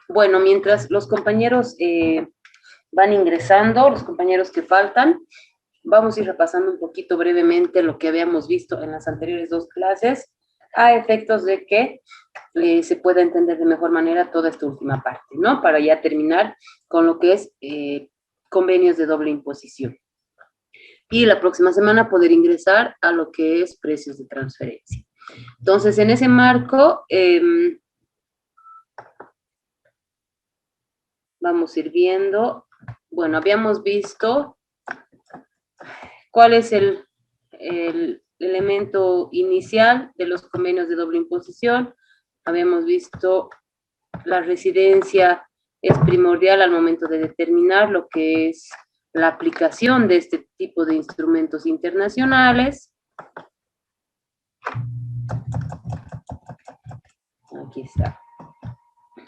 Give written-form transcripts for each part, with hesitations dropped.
Bueno, mientras los compañeros van ingresando, los compañeros que faltan, vamos a ir repasando un poquito brevemente lo que habíamos visto en las anteriores dos clases, a efectos de que se pueda entender de mejor manera toda esta última parte, ¿no? Para ya terminar con lo que es convenios de doble imposición. Y la próxima semana poder ingresar a lo que es precios de transferencia. Entonces, en ese marco, vamos a ir viendo, bueno, habíamos visto cuál es el elemento inicial de los convenios de doble imposición. Habíamos visto la residencia es primordial al momento de determinar lo que es la aplicación de este tipo de instrumentos internacionales. Aquí está.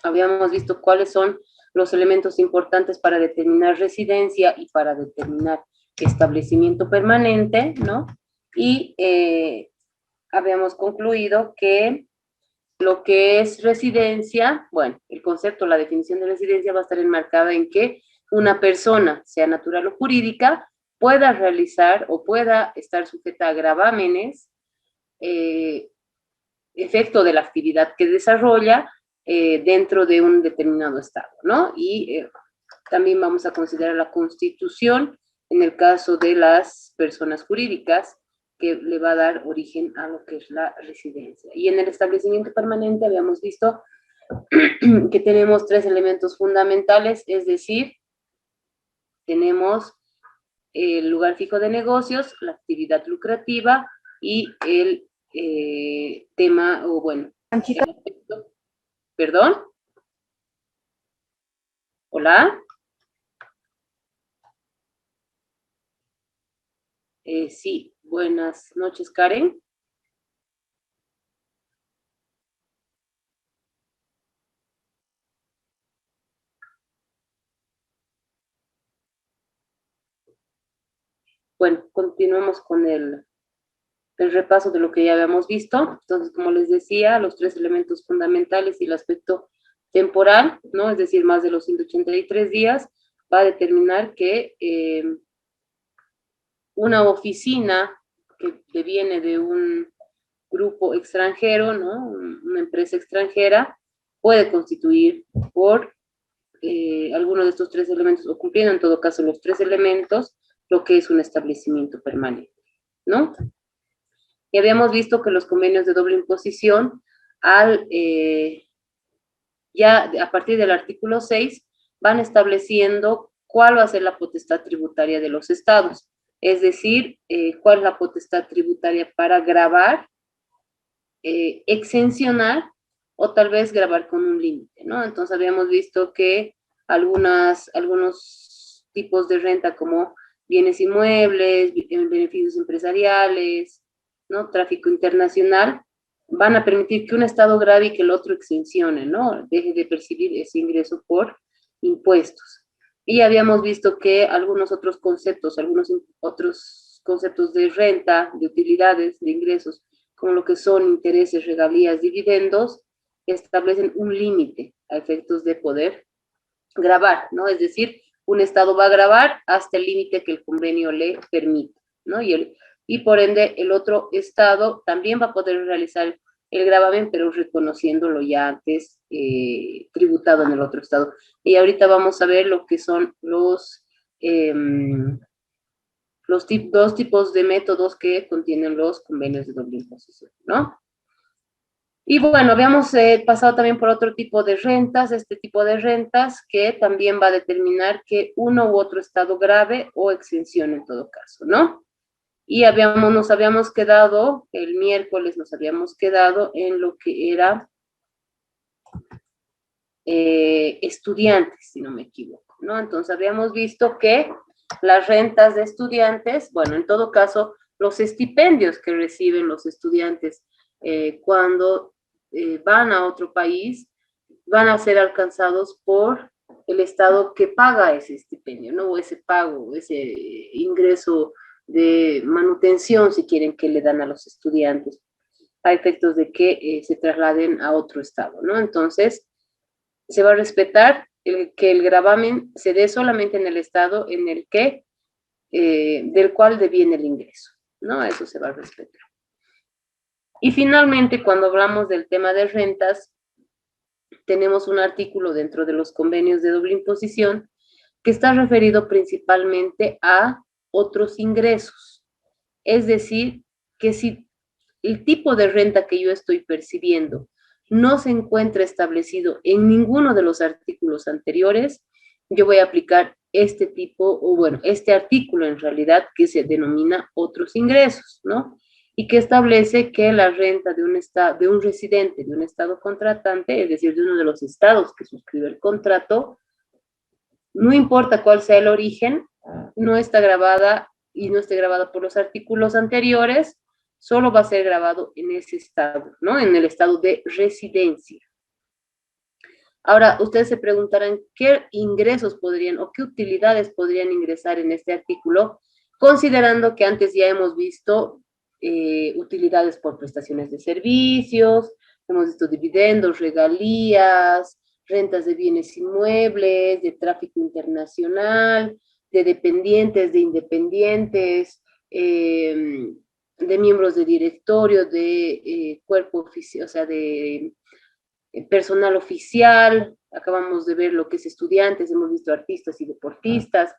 Habíamos visto cuáles son los elementos importantes para determinar residencia y para determinar establecimiento permanente, ¿no? Y habíamos concluido que lo que es residencia, bueno, el concepto, la definición de residencia va a estar enmarcada en que una persona, sea natural o jurídica, pueda realizar o pueda estar sujeta a gravámenes, efecto de la actividad que desarrolla dentro de un determinado estado, ¿no? Y también vamos a considerar la constitución en el caso de las personas jurídicas, que le va a dar origen a lo que es la residencia. Y en el establecimiento permanente habíamos visto que tenemos tres elementos fundamentales, es decir, tenemos el lugar fijo de negocios, la actividad lucrativa y el tema, o bueno, Anchita, el aspecto, perdón, hola, sí, buenas noches, Karen. Bueno, continuamos con el repaso de lo que ya habíamos visto. Entonces, como les decía, los tres elementos fundamentales y el aspecto temporal, ¿no? Es decir, más de los 183 días, va a determinar que una oficina que viene de un grupo extranjero, ¿no? Una empresa extranjera, puede constituir por alguno de estos tres elementos, o cumpliendo en todo caso los tres elementos, lo que es un establecimiento permanente, ¿no? Y habíamos visto que los convenios de doble imposición, ya a partir del artículo 6, van estableciendo cuál va a ser la potestad tributaria de los estados. Es decir, cuál es la potestad tributaria para gravar, exencionar o tal vez grabar con un límite, ¿no? Entonces habíamos visto que algunos tipos de renta como bienes inmuebles, beneficios empresariales, ¿no? Tráfico internacional, van a permitir que un Estado grave y que el otro exencione, ¿no? Deje de percibir ese ingreso por impuestos. Y habíamos visto que algunos otros conceptos de renta, de utilidades, de ingresos, como lo que son intereses, regalías, dividendos, establecen un límite a efectos de poder grabar, ¿no? Es decir, un Estado va a grabar hasta el límite que el convenio le permite, ¿no? Y por ende, el otro Estado también va a poder realizar el gravamen, pero reconociéndolo ya antes tributado en el otro Estado. Y ahorita vamos a ver lo que son dos tipos de métodos que contienen los convenios de doble imposición, ¿no? Y bueno, habíamos pasado también por otro tipo de rentas, este tipo de rentas que también va a determinar que uno u otro estado grave o exención en todo caso, ¿no? Y nos habíamos quedado, el miércoles nos habíamos quedado en lo que era estudiantes, si no me equivoco, ¿no? Entonces habíamos visto que las rentas de estudiantes, bueno, en todo caso, los estipendios que reciben los estudiantes cuando van a otro país, van a ser alcanzados por el Estado que paga ese estipendio, ¿no? O ese pago, ese ingreso de manutención, si quieren, que le dan a los estudiantes, a efectos de que se trasladen a otro Estado, ¿no? Entonces, se va a respetar que el gravamen se dé solamente en el estado en el que, del cual deviene el ingreso, ¿no? Eso se va a respetar. Y finalmente, cuando hablamos del tema de rentas, tenemos un artículo dentro de los convenios de doble imposición que está referido principalmente a otros ingresos. Es decir, que si el tipo de renta que yo estoy percibiendo no se encuentra establecido en ninguno de los artículos anteriores, yo voy a aplicar este tipo, o bueno, este artículo en realidad que se denomina otros ingresos, ¿no? Y que establece que la renta de un residente de un estado contratante, es decir, de uno de los estados que suscribe el contrato, no importa cuál sea el origen, no está grabada y no esté grabada por los artículos anteriores, solo va a ser grabado en ese estado, ¿no? En el estado de residencia. Ahora, ustedes se preguntarán qué ingresos podrían o qué utilidades podrían ingresar en este artículo, considerando que antes ya hemos visto utilidades por prestaciones de servicios, hemos visto dividendos, regalías, rentas de bienes inmuebles, de tráfico internacional, de dependientes, de independientes, de miembros de directorio, de cuerpo oficial, o sea, de personal oficial, acabamos de ver lo que es estudiantes, hemos visto artistas y deportistas.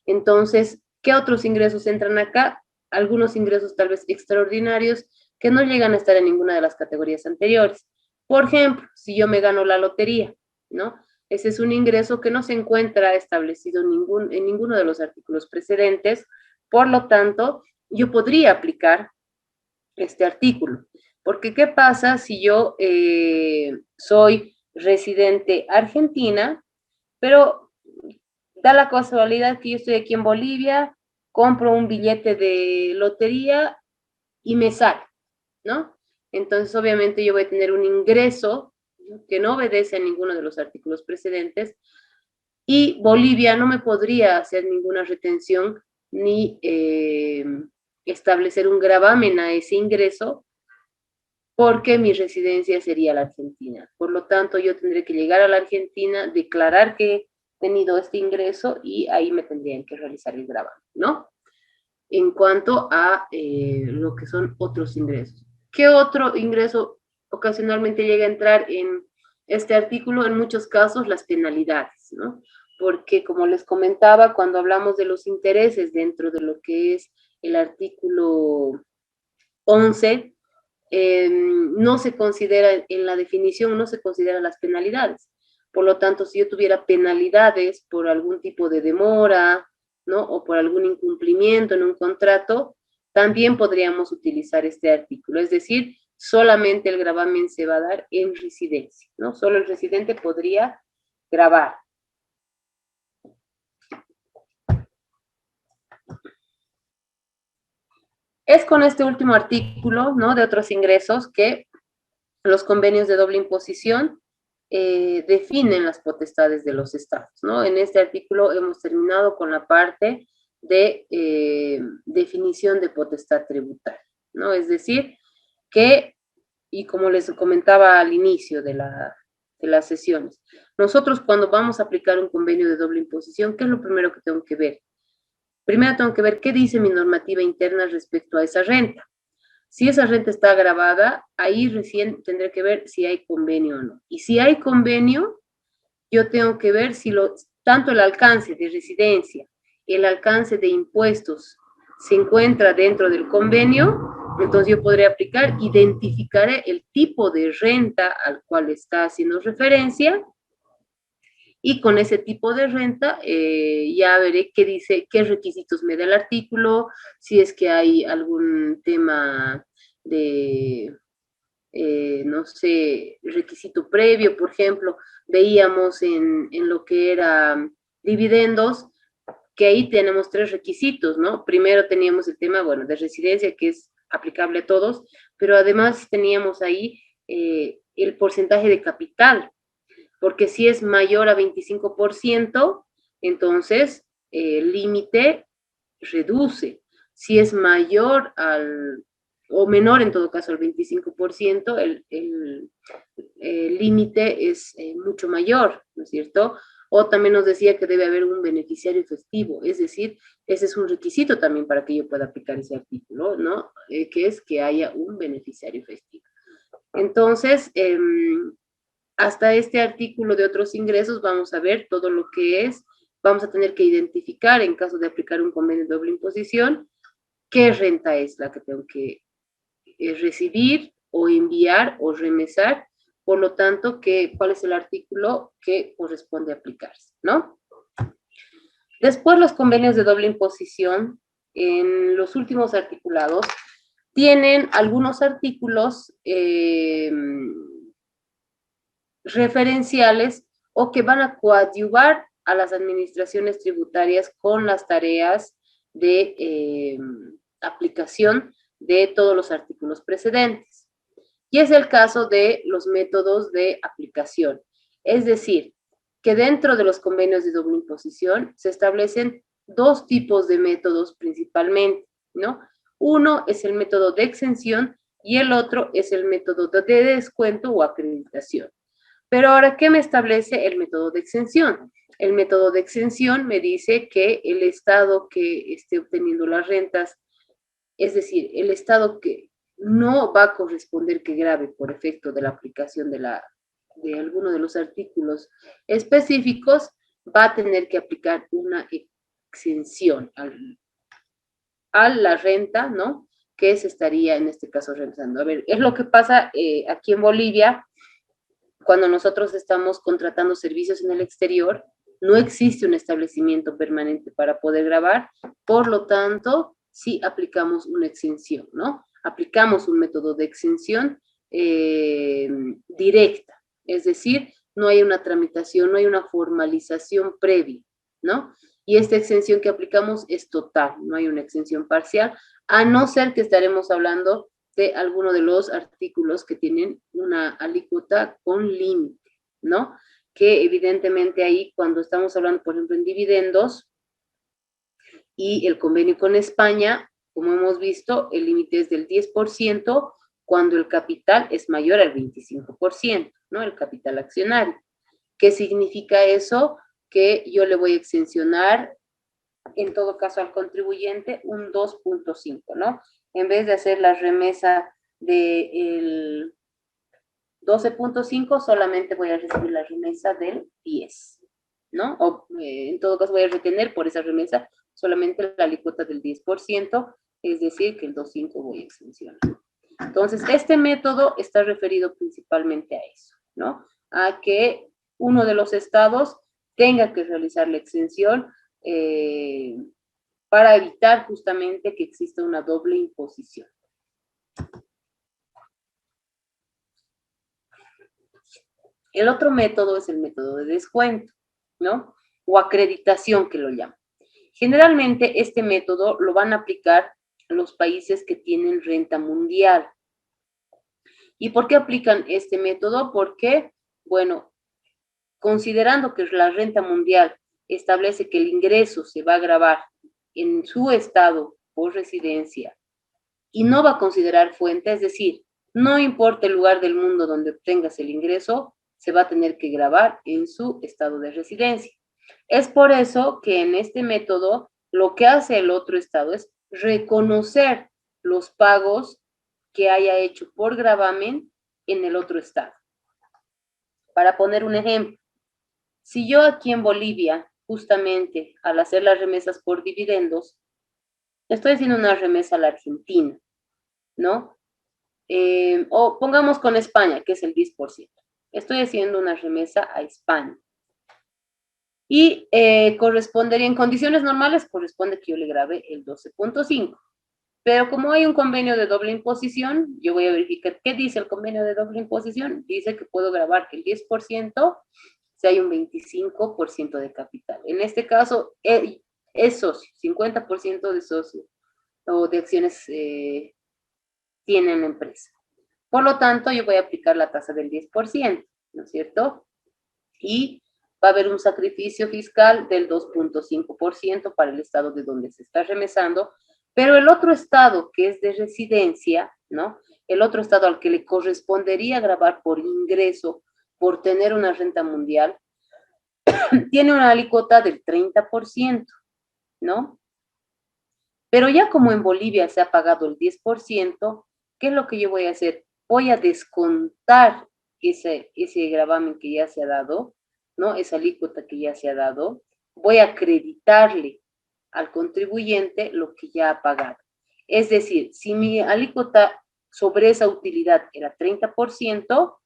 Entonces, ¿qué otros ingresos entran acá? Algunos ingresos tal vez extraordinarios que no llegan a estar en ninguna de las categorías anteriores. Por ejemplo, si yo me gano la lotería, ¿no? Ese es un ingreso que no se encuentra establecido en ninguno de los artículos precedentes, por lo tanto, yo podría aplicar este artículo. Porque, ¿qué pasa si yo soy residente argentina, pero da la casualidad que yo estoy aquí en Bolivia, compro un billete de lotería y me sale, ¿no? Entonces, obviamente, yo voy a tener un ingreso que no obedece a ninguno de los artículos precedentes y Bolivia no me podría hacer ninguna retención ni establecer un gravamen a ese ingreso porque mi residencia sería la Argentina. Por lo tanto, yo tendré que llegar a la Argentina, declarar que he tenido este ingreso y ahí me tendrían que realizar el gravamen, ¿no? En cuanto a lo que son otros ingresos. ¿Qué otro ingreso ocasionalmente llega a entrar en este artículo? En muchos casos, las penalidades, ¿no? Porque, como les comentaba, cuando hablamos de los intereses dentro de lo que es el artículo 11, no se considera, en la definición no se consideran las penalidades. Por lo tanto, si yo tuviera penalidades por algún tipo de demora, ¿no? O por algún incumplimiento en un contrato, también podríamos utilizar este artículo. Es decir, solamente el gravamen se va a dar en residencia, ¿no? Solo el residente podría gravar. Es con este último artículo, ¿no? De otros ingresos que los convenios de doble imposición definen las potestades de los estados, ¿no? En este artículo hemos terminado con la parte de definición de potestad tributaria, ¿no? Es decir, que, y como les comentaba al inicio de las sesiones, nosotros cuando vamos a aplicar un convenio de doble imposición, ¿qué es lo primero que tengo que ver? Primero tengo que ver qué dice mi normativa interna respecto a esa renta. Si esa renta está grabada, ahí recién tendré que ver si hay convenio o no. Y si hay convenio, yo tengo que ver si tanto el alcance de residencia, el alcance de impuestos se encuentra dentro del convenio, entonces yo podré aplicar, identificaré el tipo de renta al cual está haciendo referencia y con ese tipo de renta ya veré qué dice, qué requisitos me da el artículo, si es que hay algún tema de, no sé, requisito previo, por ejemplo, veíamos en lo que era dividendos, que ahí tenemos tres requisitos, ¿no? Primero teníamos el tema, bueno, de residencia, que es aplicable a todos, pero además teníamos ahí el porcentaje de capital, porque si es mayor a 25%, entonces el límite reduce. Si es mayor al o menor en todo caso al 25%, el límite es mucho mayor, ¿no es cierto? O también nos decía que debe haber un beneficiario efectivo, es decir, ese es un requisito también para que yo pueda aplicar ese artículo, ¿no? Que es que haya un beneficiario efectivo. Entonces, hasta este artículo de otros ingresos vamos a ver todo lo que es, vamos a tener que identificar en caso de aplicar un convenio de doble imposición, qué renta es la que tengo que recibir o enviar o remesar, por lo tanto, cuál es el artículo que corresponde aplicarse, ¿no? Después, los convenios de doble imposición, en los últimos articulados, tienen algunos artículos referenciales o que van a coadyuvar a las administraciones tributarias con las tareas de aplicación de todos los artículos precedentes. Y es el caso de los métodos de aplicación. Es decir, que dentro de los convenios de doble imposición se establecen dos tipos de métodos principalmente, ¿no? Uno es el método de exención y el otro es el método de descuento o acreditación. Pero ahora, ¿qué me establece el método de exención? El método de exención me dice que el Estado que esté obteniendo las rentas, es decir, el Estado que no va a corresponder que grave por efecto de la aplicación de alguno de los artículos específicos, va a tener que aplicar una exención a la renta, ¿no? Que se estaría en este caso realizando. A ver, es lo que pasa aquí en Bolivia cuando nosotros estamos contratando servicios en el exterior. No existe un establecimiento permanente para poder grabar, por lo tanto, sí aplicamos una exención, ¿no? Aplicamos un método de exención directa, es decir, no hay una tramitación, no hay una formalización previa, ¿no? Y esta exención que aplicamos es total, no hay una exención parcial, a no ser que estaremos hablando de alguno de los artículos que tienen una alícuota con límite, ¿no? Que evidentemente ahí, cuando estamos hablando, por ejemplo, en dividendos y el convenio con España, como hemos visto, el límite es del 10% cuando el capital es mayor al 25%, ¿no? El capital accionario. ¿Qué significa eso? Que yo le voy a exencionar, en todo caso, al contribuyente un 2.5, ¿no? En vez de hacer la remesa del 12.5, solamente voy a recibir la remesa del 10, ¿no? O en todo caso voy a retener por esa remesa solamente la alícuota del 10%, es decir, que el 2.5 voy a exencionar. Entonces, este método está referido principalmente a eso, ¿no? A que uno de los estados tenga que realizar la exención para evitar justamente que exista una doble imposición. El otro método es el método de descuento, ¿no? O acreditación, que lo llaman. Generalmente este método lo van a aplicar los países que tienen renta mundial. ¿Y por qué aplican este método? Porque, bueno, considerando que la renta mundial establece que el ingreso se va a gravar en su estado por residencia y no va a considerar fuente, es decir, no importa el lugar del mundo donde obtengas el ingreso, se va a tener que grabar en su estado de residencia. Es por eso que en este método lo que hace el otro estado es reconocer los pagos que haya hecho por gravamen en el otro estado. Para poner un ejemplo, si yo aquí en Bolivia, justamente al hacer las remesas por dividendos, estoy haciendo una remesa a la Argentina, ¿no? O pongamos con España, que es el 10%. Estoy haciendo una remesa a España. Y correspondería, en condiciones normales, corresponde que yo le grabe el 12.5. Pero como hay un convenio de doble imposición, yo voy a verificar qué dice el convenio de doble imposición. Dice que puedo grabar el 10% si hay un 25% de capital. En este caso, es socio, 50% de socio o de acciones tiene la empresa. Por lo tanto, yo voy a aplicar la tasa del 10%, ¿no es cierto? Y va a haber un sacrificio fiscal del 2.5% para el estado de donde se está remesando, pero el otro estado, que es de residencia, ¿no? El otro estado al que le correspondería gravar por ingreso, por tener una renta mundial, tiene una alícuota del 30%, ¿no? Pero ya como en Bolivia se ha pagado el 10%, ¿qué es lo que yo voy a hacer? Voy a descontar ese gravamen que ya se ha dado, ¿no? Esa alícuota que ya se ha dado. Voy a acreditarle al contribuyente lo que ya ha pagado. Es decir, si mi alícuota sobre esa utilidad era 30%,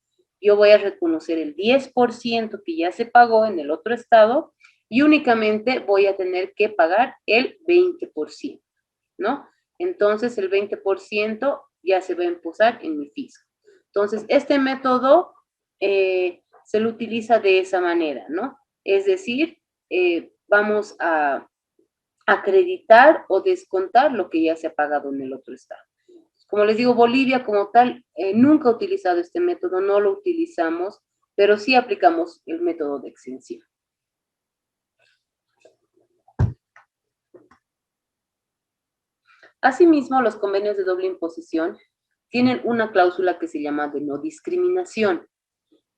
yo voy a reconocer el 10% que ya se pagó en el otro estado y únicamente voy a tener que pagar el 20%. ¿No? Entonces el 20% ya se va a imposar en mi fisco. Entonces, este método se lo utiliza de esa manera, ¿no? Es decir, vamos a acreditar o descontar lo que ya se ha pagado en el otro estado. Como les digo, Bolivia como tal nunca ha utilizado este método, no lo utilizamos, pero sí aplicamos el método de exención. Asimismo, los convenios de doble imposición tienen una cláusula que se llama de no discriminación.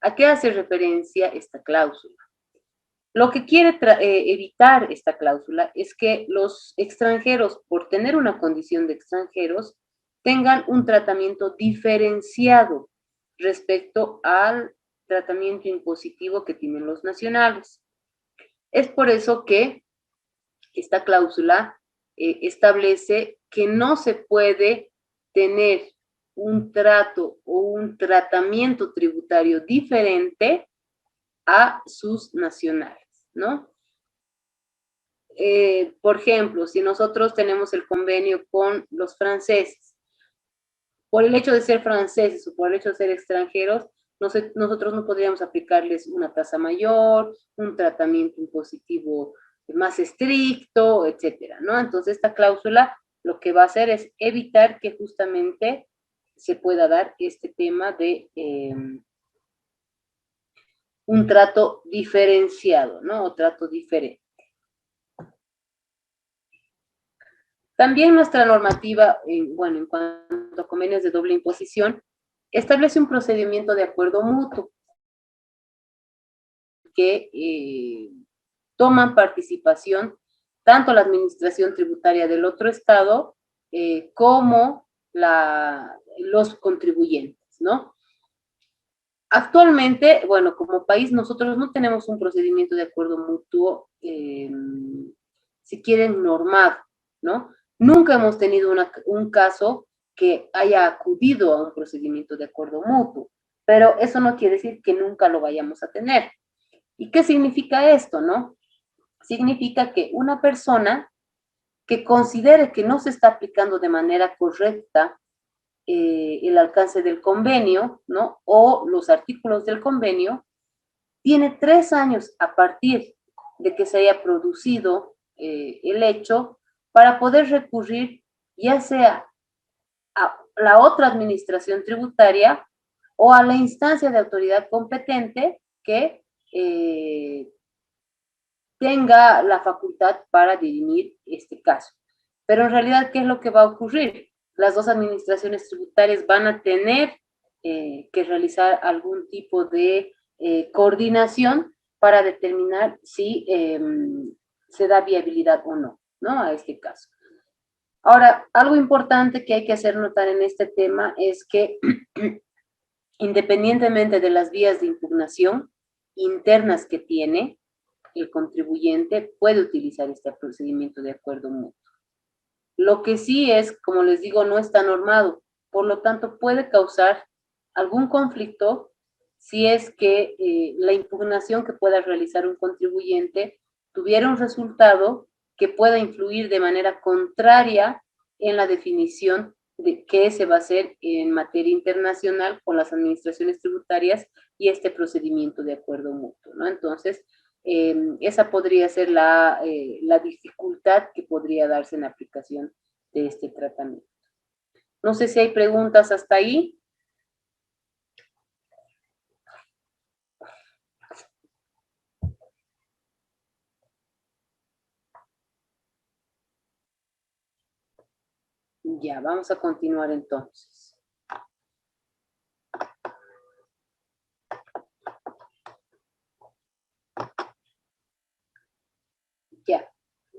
¿A qué hace referencia esta cláusula? Lo que quiere evitar esta cláusula es que los extranjeros, por tener una condición de extranjeros, tengan un tratamiento diferenciado respecto al tratamiento impositivo que tienen los nacionales. Es por eso que esta cláusula establece que no se puede tener un trato o un tratamiento tributario diferente a sus nacionales, ¿no? Por ejemplo, si nosotros tenemos el convenio con los franceses, por el hecho de ser franceses o por el hecho de ser extranjeros, nosotros no podríamos aplicarles una tasa mayor, un tratamiento impositivo más estricto, etcétera, ¿no? Entonces, esta cláusula lo que va a hacer es evitar que justamente se pueda dar este tema de un trato diferenciado, ¿no? O trato diferente. También nuestra normativa, bueno, en cuanto a convenios de doble imposición, establece un procedimiento de acuerdo mutuo que toman participación tanto la administración tributaria del otro estado como los contribuyentes, ¿no? Actualmente, bueno, como país nosotros no tenemos un procedimiento de acuerdo mutuo, si quieren, normado, ¿no? Nunca hemos tenido un caso que haya acudido a un procedimiento de acuerdo mutuo, pero eso no quiere decir que nunca lo vayamos a tener. ¿Y qué significa esto, no? Significa que una persona que considere que no se está aplicando de manera correcta el alcance del convenio, ¿no? O los artículos del convenio, tiene 3 años a partir de que se haya producido el hecho para poder recurrir ya sea a la otra administración tributaria o a la instancia de autoridad competente que tenga la facultad para dirimir este caso. Pero en realidad, ¿qué es lo que va a ocurrir? Las dos administraciones tributarias van a tener que realizar algún tipo de coordinación para determinar si se da viabilidad o no, ¿no? A este caso. Ahora, algo importante que hay que hacer notar en este tema es que independientemente de las vías de impugnación internas que tiene, el contribuyente puede utilizar este procedimiento de acuerdo mutuo. Lo que sí es, como les digo, no está normado, por lo tanto puede causar algún conflicto si es que la impugnación que pueda realizar un contribuyente tuviera un resultado que pueda influir de manera contraria en la definición de qué se va a hacer en materia internacional con las administraciones tributarias y este procedimiento de acuerdo mutuo, ¿no? Entonces, esa podría ser la dificultad que podría darse en la aplicación de este tratamiento. No sé si hay preguntas hasta ahí. Ya, vamos a continuar entonces.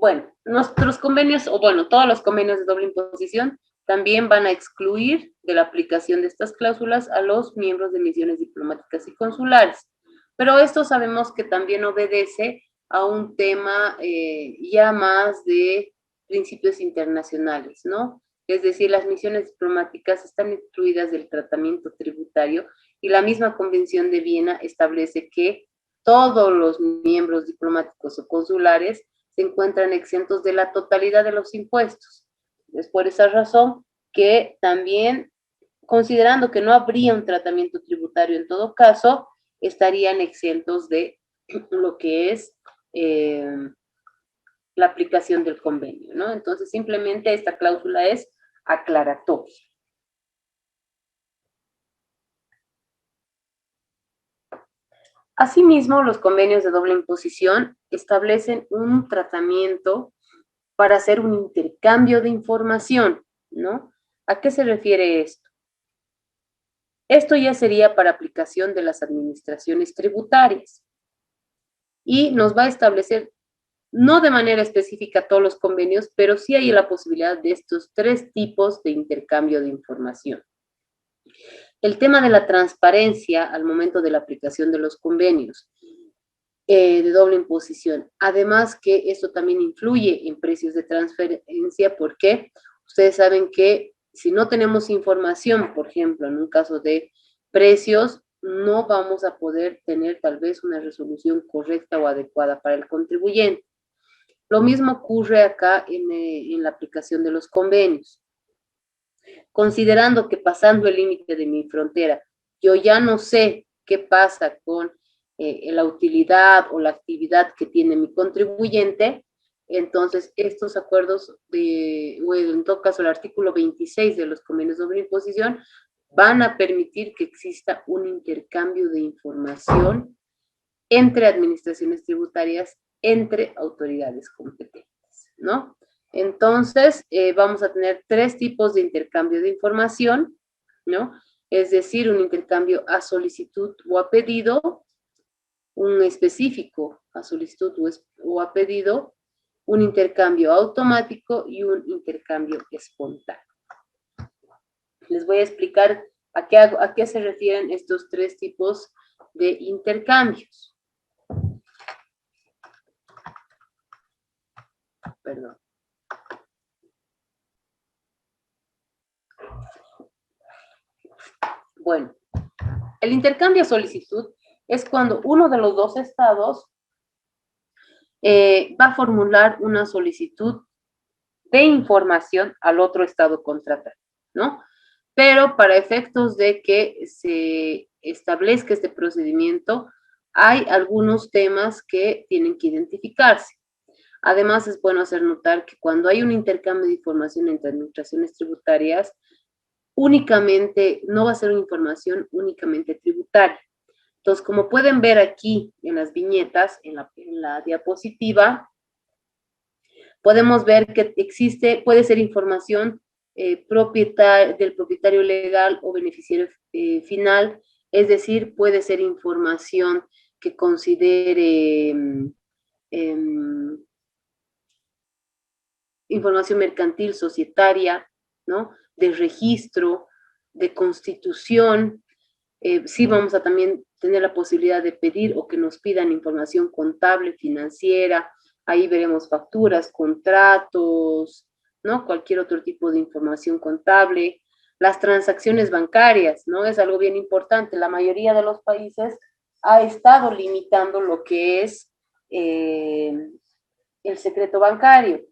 Bueno, nuestros convenios, o bueno, todos los convenios de doble imposición también van a excluir de la aplicación de estas cláusulas a los miembros de misiones diplomáticas y consulares. Pero esto sabemos que también obedece a un tema ya más de principios internacionales, ¿no? Es decir, las misiones diplomáticas están excluidas del tratamiento tributario y la misma Convención de Viena establece que todos los miembros diplomáticos o consulares se encuentran exentos de la totalidad de los impuestos. Es por esa razón que también, considerando que no habría un tratamiento tributario en todo caso, estarían exentos de lo que es la aplicación del convenio, ¿no? Entonces, simplemente esta cláusula es aclaratoria. Asimismo, los convenios de doble imposición establecen un tratamiento para hacer un intercambio de información, ¿no? ¿A qué se refiere esto? Esto ya sería para aplicación de las administraciones tributarias y nos va a establecer, no de manera específica todos los convenios, pero sí hay la posibilidad de estos tres tipos de intercambio de información. El tema de la transparencia al momento de la aplicación de los convenios de doble imposición. Además que esto también influye en precios de transferencia porque ustedes saben que si no tenemos información, por ejemplo, en un caso de precios, no vamos a poder tener tal vez una resolución correcta o adecuada para el contribuyente. Lo mismo ocurre acá en la aplicación de los convenios. Considerando que pasando el límite de mi frontera, yo ya no sé qué pasa con la utilidad o la actividad que tiene mi contribuyente, entonces estos acuerdos, o en todo caso el artículo 26 de los convenios de doble imposición, van a permitir que exista un intercambio de información entre administraciones tributarias, entre autoridades competentes, ¿no? Entonces, vamos a tener tres tipos de intercambio de información, ¿no? Es decir, un intercambio a solicitud o a pedido, un específico a solicitud o a pedido, un intercambio automático y un intercambio espontáneo. Les voy a explicar a qué se refieren estos tres tipos de intercambios. Perdón. Bueno, el intercambio a solicitud es cuando uno de los dos estados va a formular una solicitud de información al otro estado contratante, ¿no? Pero para efectos de que se establezca este procedimiento, hay algunos temas que tienen que identificarse. Además, es bueno hacer notar que cuando hay un intercambio de información entre administraciones tributarias, únicamente, no va a ser una información únicamente tributaria. Entonces, como pueden ver aquí en las viñetas, en la diapositiva, podemos ver que puede ser información del propietario legal o beneficiario final, es decir, puede ser información que considere información mercantil, societaria, ¿no? De registro, de constitución. Sí vamos a también tener la posibilidad de pedir o que nos pidan información contable, financiera. Ahí veremos facturas, contratos, ¿no? Cualquier otro tipo de información contable. Las transacciones bancarias, ¿no? Es algo bien importante. La mayoría de los países ha estado limitando lo que es el secreto bancario,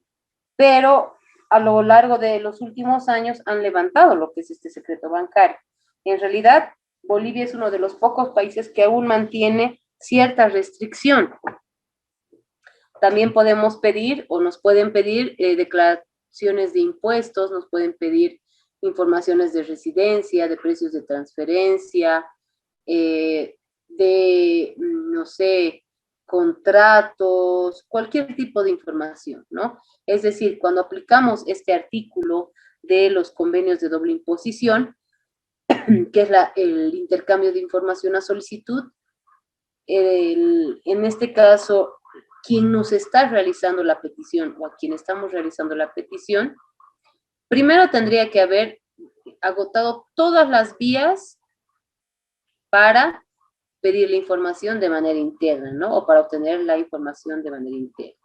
pero a lo largo de los últimos años han levantado lo que es este secreto bancario. En realidad, Bolivia es uno de los pocos países que aún mantiene cierta restricción. También podemos pedir o nos pueden pedir declaraciones de impuestos, nos pueden pedir informaciones de residencia, de precios de transferencia, no sé, contratos, cualquier tipo de información, ¿no? Es decir, cuando aplicamos este artículo de los convenios de doble imposición, que es el intercambio de información a solicitud, en este caso, quien nos está realizando la petición o a quien estamos realizando la petición, primero tendría que haber agotado todas las vías para pedir la información de manera interna, ¿no? O para obtener la información de manera interna.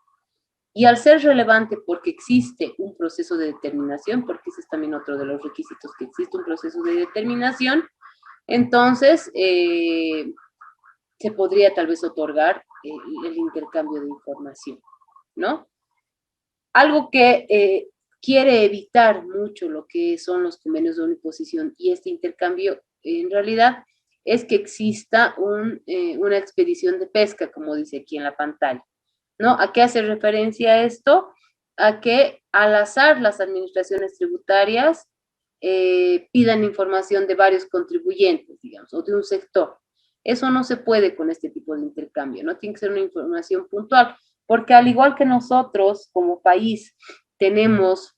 Y al ser relevante porque existe un proceso de determinación, porque ese es también otro de los requisitos, que existe un proceso de determinación, entonces se podría tal vez otorgar el intercambio de información, ¿no? Algo que quiere evitar mucho lo que son los convenios de uniposición y este intercambio, en realidad, es que exista una expedición de pesca, como dice aquí en la pantalla, ¿no? ¿A qué hace referencia esto? A que al azar las administraciones tributarias pidan información de varios contribuyentes, digamos, o de un sector. Eso no se puede con este tipo de intercambio, ¿no? Tiene que ser una información puntual, porque al igual que nosotros como país tenemos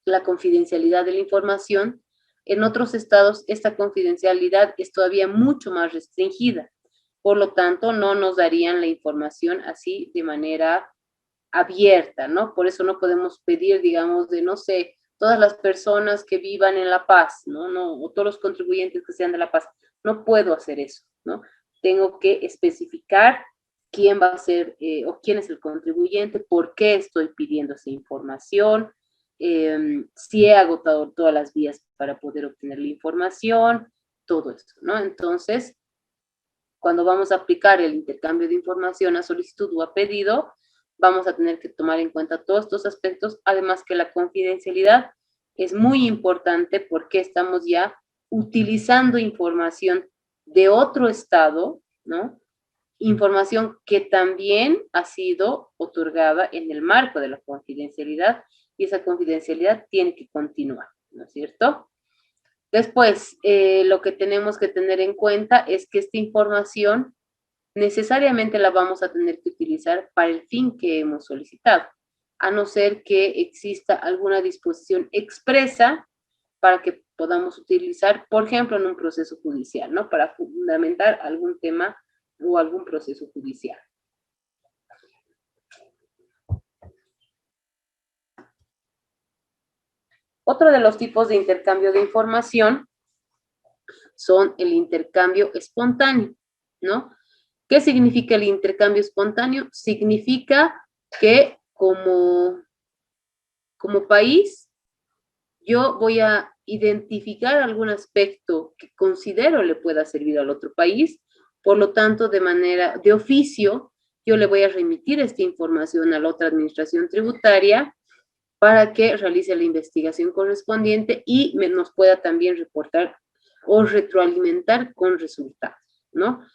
la confidencialidad de la información, en otros estados esta confidencialidad es todavía mucho más restringida. Por lo tanto, no nos darían la información así de manera abierta, ¿no? Por eso no podemos pedir, digamos, de, no sé, todas las personas que vivan en La Paz, ¿no? No, o todos los contribuyentes que sean de La Paz. No puedo hacer eso, ¿no? Tengo que especificar quién va a ser o quién es el contribuyente, por qué estoy pidiendo esa información, si he agotado todas las vías para poder obtener la información, todo esto, ¿no? Entonces, cuando vamos a aplicar el intercambio de información a solicitud o a pedido, vamos a tener que tomar en cuenta todos estos aspectos, además que la confidencialidad es muy importante porque estamos ya utilizando información de otro estado, ¿no? Información que también ha sido otorgada en el marco de la confidencialidad y esa confidencialidad tiene que continuar, ¿no es cierto? Después, lo que tenemos que tener en cuenta es que esta información necesariamente la vamos a tener que utilizar para el fin que hemos solicitado, a no ser que exista alguna disposición expresa para que podamos utilizar, por ejemplo, en un proceso judicial, ¿no? Para fundamentar algún tema o algún proceso judicial. Otro de los tipos de intercambio de información son el intercambio espontáneo, ¿no? ¿Qué significa el intercambio espontáneo? Significa que como país yo voy a identificar algún aspecto que considero le pueda servir al otro país, por lo tanto, de manera de oficio, yo le voy a remitir esta información a la otra administración tributaria para que realice la investigación correspondiente y nos pueda también reportar o retroalimentar con resultados, ¿no?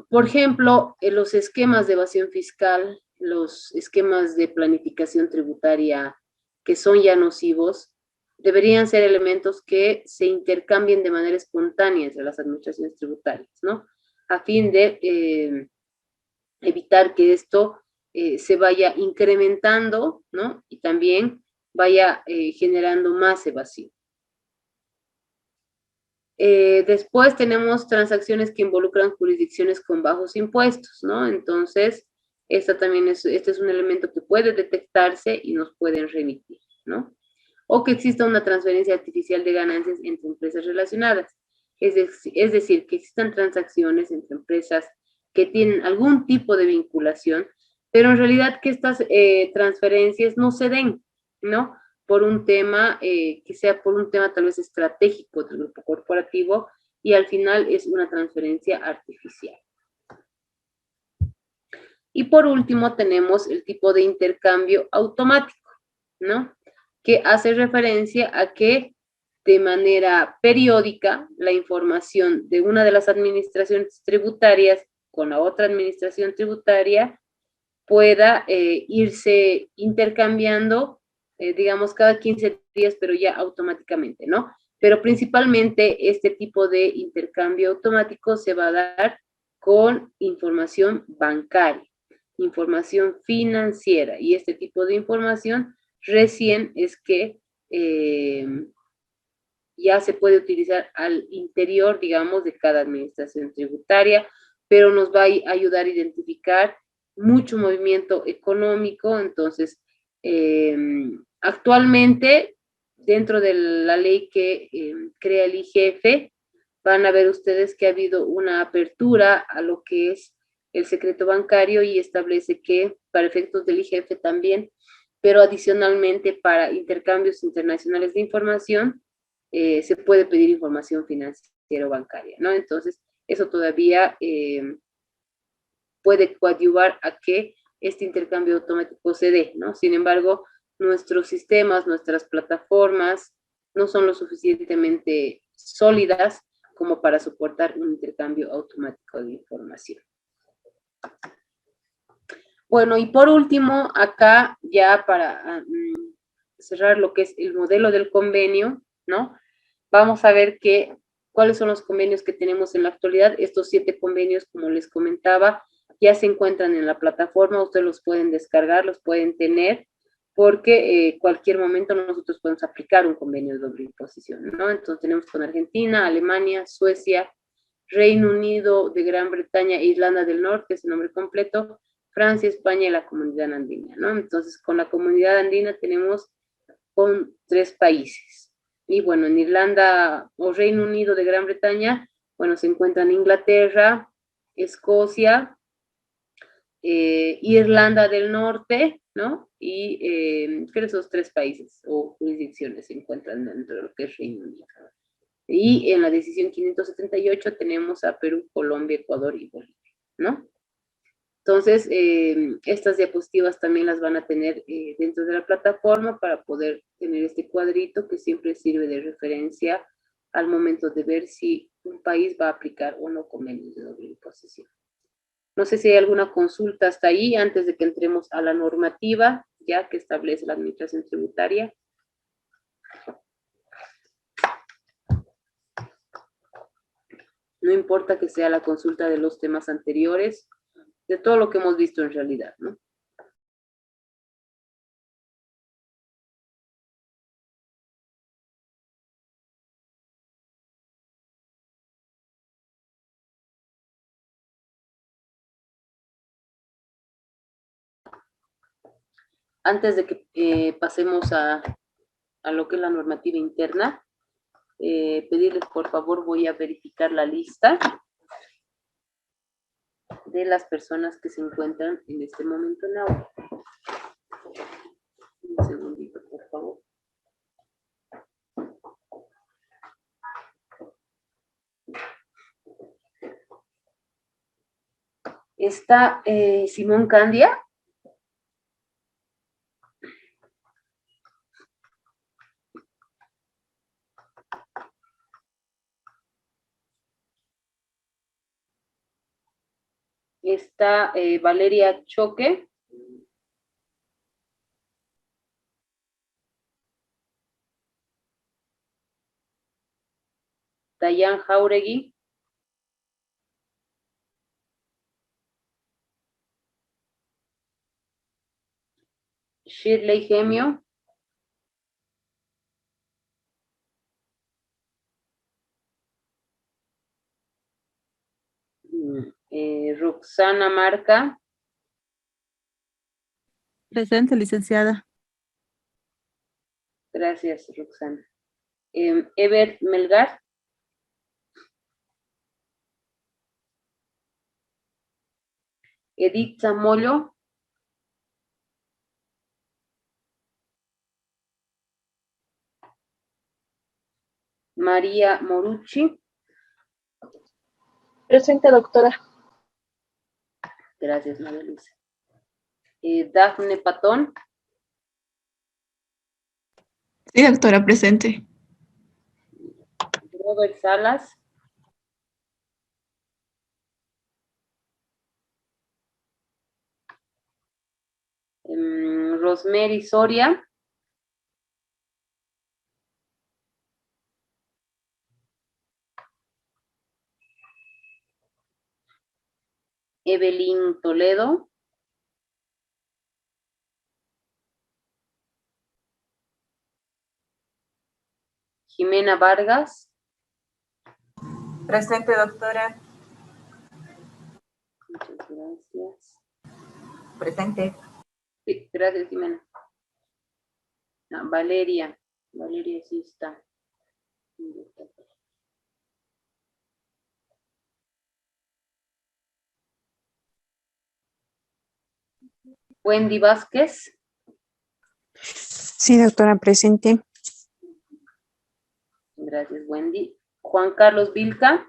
Por ejemplo, en los esquemas de evasión fiscal, los esquemas de planificación tributaria que son ya nocivos, deberían ser elementos que se intercambien de manera espontánea entre las administraciones tributarias, ¿no? A fin de evitar que esto se vaya incrementando, ¿no? Y también vaya generando más evasión. Después tenemos transacciones que involucran jurisdicciones con bajos impuestos, ¿no? Entonces, este es un elemento que puede detectarse y nos pueden remitir, ¿no? O que exista una transferencia artificial de ganancias entre empresas relacionadas. Es decir, que existan transacciones entre empresas que tienen algún tipo de vinculación, pero en realidad que estas transferencias no se den, ¿no? Por un tema, que sea por un tema tal vez estratégico del grupo corporativo y al final es una transferencia artificial. Y por último tenemos el tipo de intercambio automático, ¿no? Que hace referencia a que de manera periódica la información de una de las administraciones tributarias con la otra administración tributaria pueda irse intercambiando, digamos, cada 15 días, pero ya automáticamente, ¿no? Pero principalmente este tipo de intercambio automático se va a dar con información bancaria, información financiera, y este tipo de información recién es que ya se puede utilizar al interior, digamos, de cada administración tributaria, pero nos va a ayudar a identificar mucho movimiento económico. Entonces, actualmente, dentro de la ley que crea el IGF, van a ver ustedes que ha habido una apertura a lo que es el secreto bancario y establece que para efectos del IGF también, pero adicionalmente para intercambios internacionales de información, se puede pedir información financiera o bancaria, ¿no? Entonces, eso todavía puede coadyuvar a que este intercambio automático se dé, ¿no? Sin embargo, nuestros sistemas, nuestras plataformas no son lo suficientemente sólidas como para soportar un intercambio automático de información. Bueno, y por último, acá ya para cerrar lo que es el modelo del convenio, ¿no? Vamos a ver cuáles son los convenios que tenemos en la actualidad. Estos 7 convenios, como les comentaba, ya se encuentran en la plataforma, ustedes los pueden descargar, los pueden tener, porque cualquier momento nosotros podemos aplicar un convenio de doble imposición, ¿no? Entonces tenemos con Argentina, Alemania, Suecia, Reino Unido de Gran Bretaña e Irlanda del Norte, es el nombre completo, Francia, España y la Comunidad Andina, ¿no? Entonces, con la Comunidad Andina tenemos con 3 países. Y bueno, en Irlanda o Reino Unido de Gran Bretaña, bueno, se encuentran Inglaterra, Escocia, Irlanda del Norte, ¿no? Y creo que esos 3 países o jurisdicciones se encuentran dentro de lo que es Reino Unido. Y en la decisión 578 tenemos a Perú, Colombia, Ecuador y Bolivia, ¿no? Entonces, estas diapositivas también las van a tener dentro de la plataforma para poder tener este cuadrito que siempre sirve de referencia al momento de ver si un país va a aplicar o no convenios de doble imposición. No sé si hay alguna consulta hasta ahí antes de que entremos a la normativa ya que establece la administración tributaria. No importa que sea la consulta de los temas anteriores, de todo lo que hemos visto en realidad, ¿no? Antes de que pasemos a lo que es la normativa interna, pedirles por favor, voy a verificar la lista de las personas que se encuentran en este momento en aula. Un segundito, por favor. Está Simón Candia. Está Valeria Choque. Dayan Jauregui. Shirley Gemio. Roxana Marca. Presente, licenciada. Gracias, Roxana. Ever Melgar. Edith Zamollo. María Morucci. Presente, doctora. Gracias, María Luisa. Dafne Patón. Sí, doctora, presente. Robert Salas. Rosemary Soria. Evelyn Toledo. Jimena Vargas. Presente, doctora. Muchas gracias. Presente. Sí, gracias, Jimena. Valeria. Valeria sí está. Wendy Vázquez. Sí, doctora, presente. Gracias, Wendy. Juan Carlos Vilca.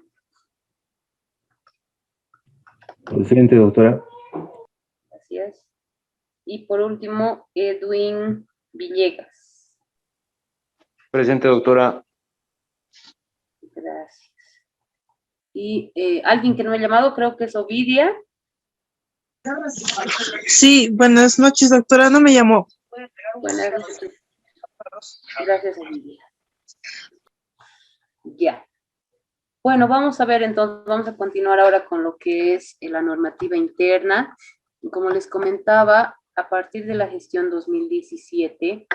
Presente, doctora. Gracias. Y por último, Edwin Villegas. Presente, doctora. Gracias. Y alguien que no me ha llamado, creo que es Ovidia. Sí, buenas noches, doctora. No me llamó. Buenas noches. Gracias, Ovidia. Ya. Bueno, vamos a ver entonces, vamos a continuar ahora con lo que es la normativa interna. Como les comentaba, a partir de la gestión 2017,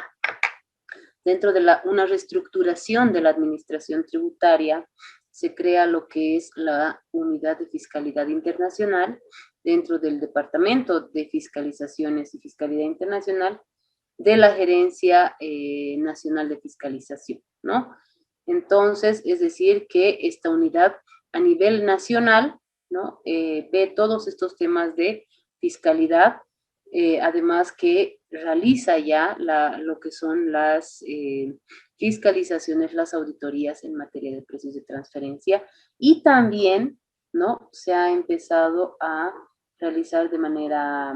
dentro de una reestructuración de la administración tributaria, se crea lo que es la Unidad de Fiscalidad Internacional dentro del Departamento de Fiscalizaciones y Fiscalidad Internacional de la Gerencia Nacional de Fiscalización, ¿no? Entonces, es decir, que esta unidad a nivel nacional, ¿no? Ve todos estos temas de fiscalidad, además que realiza ya lo que son las fiscalizaciones, las auditorías en materia de precios de transferencia y también, ¿no? Se ha empezado a realizar de manera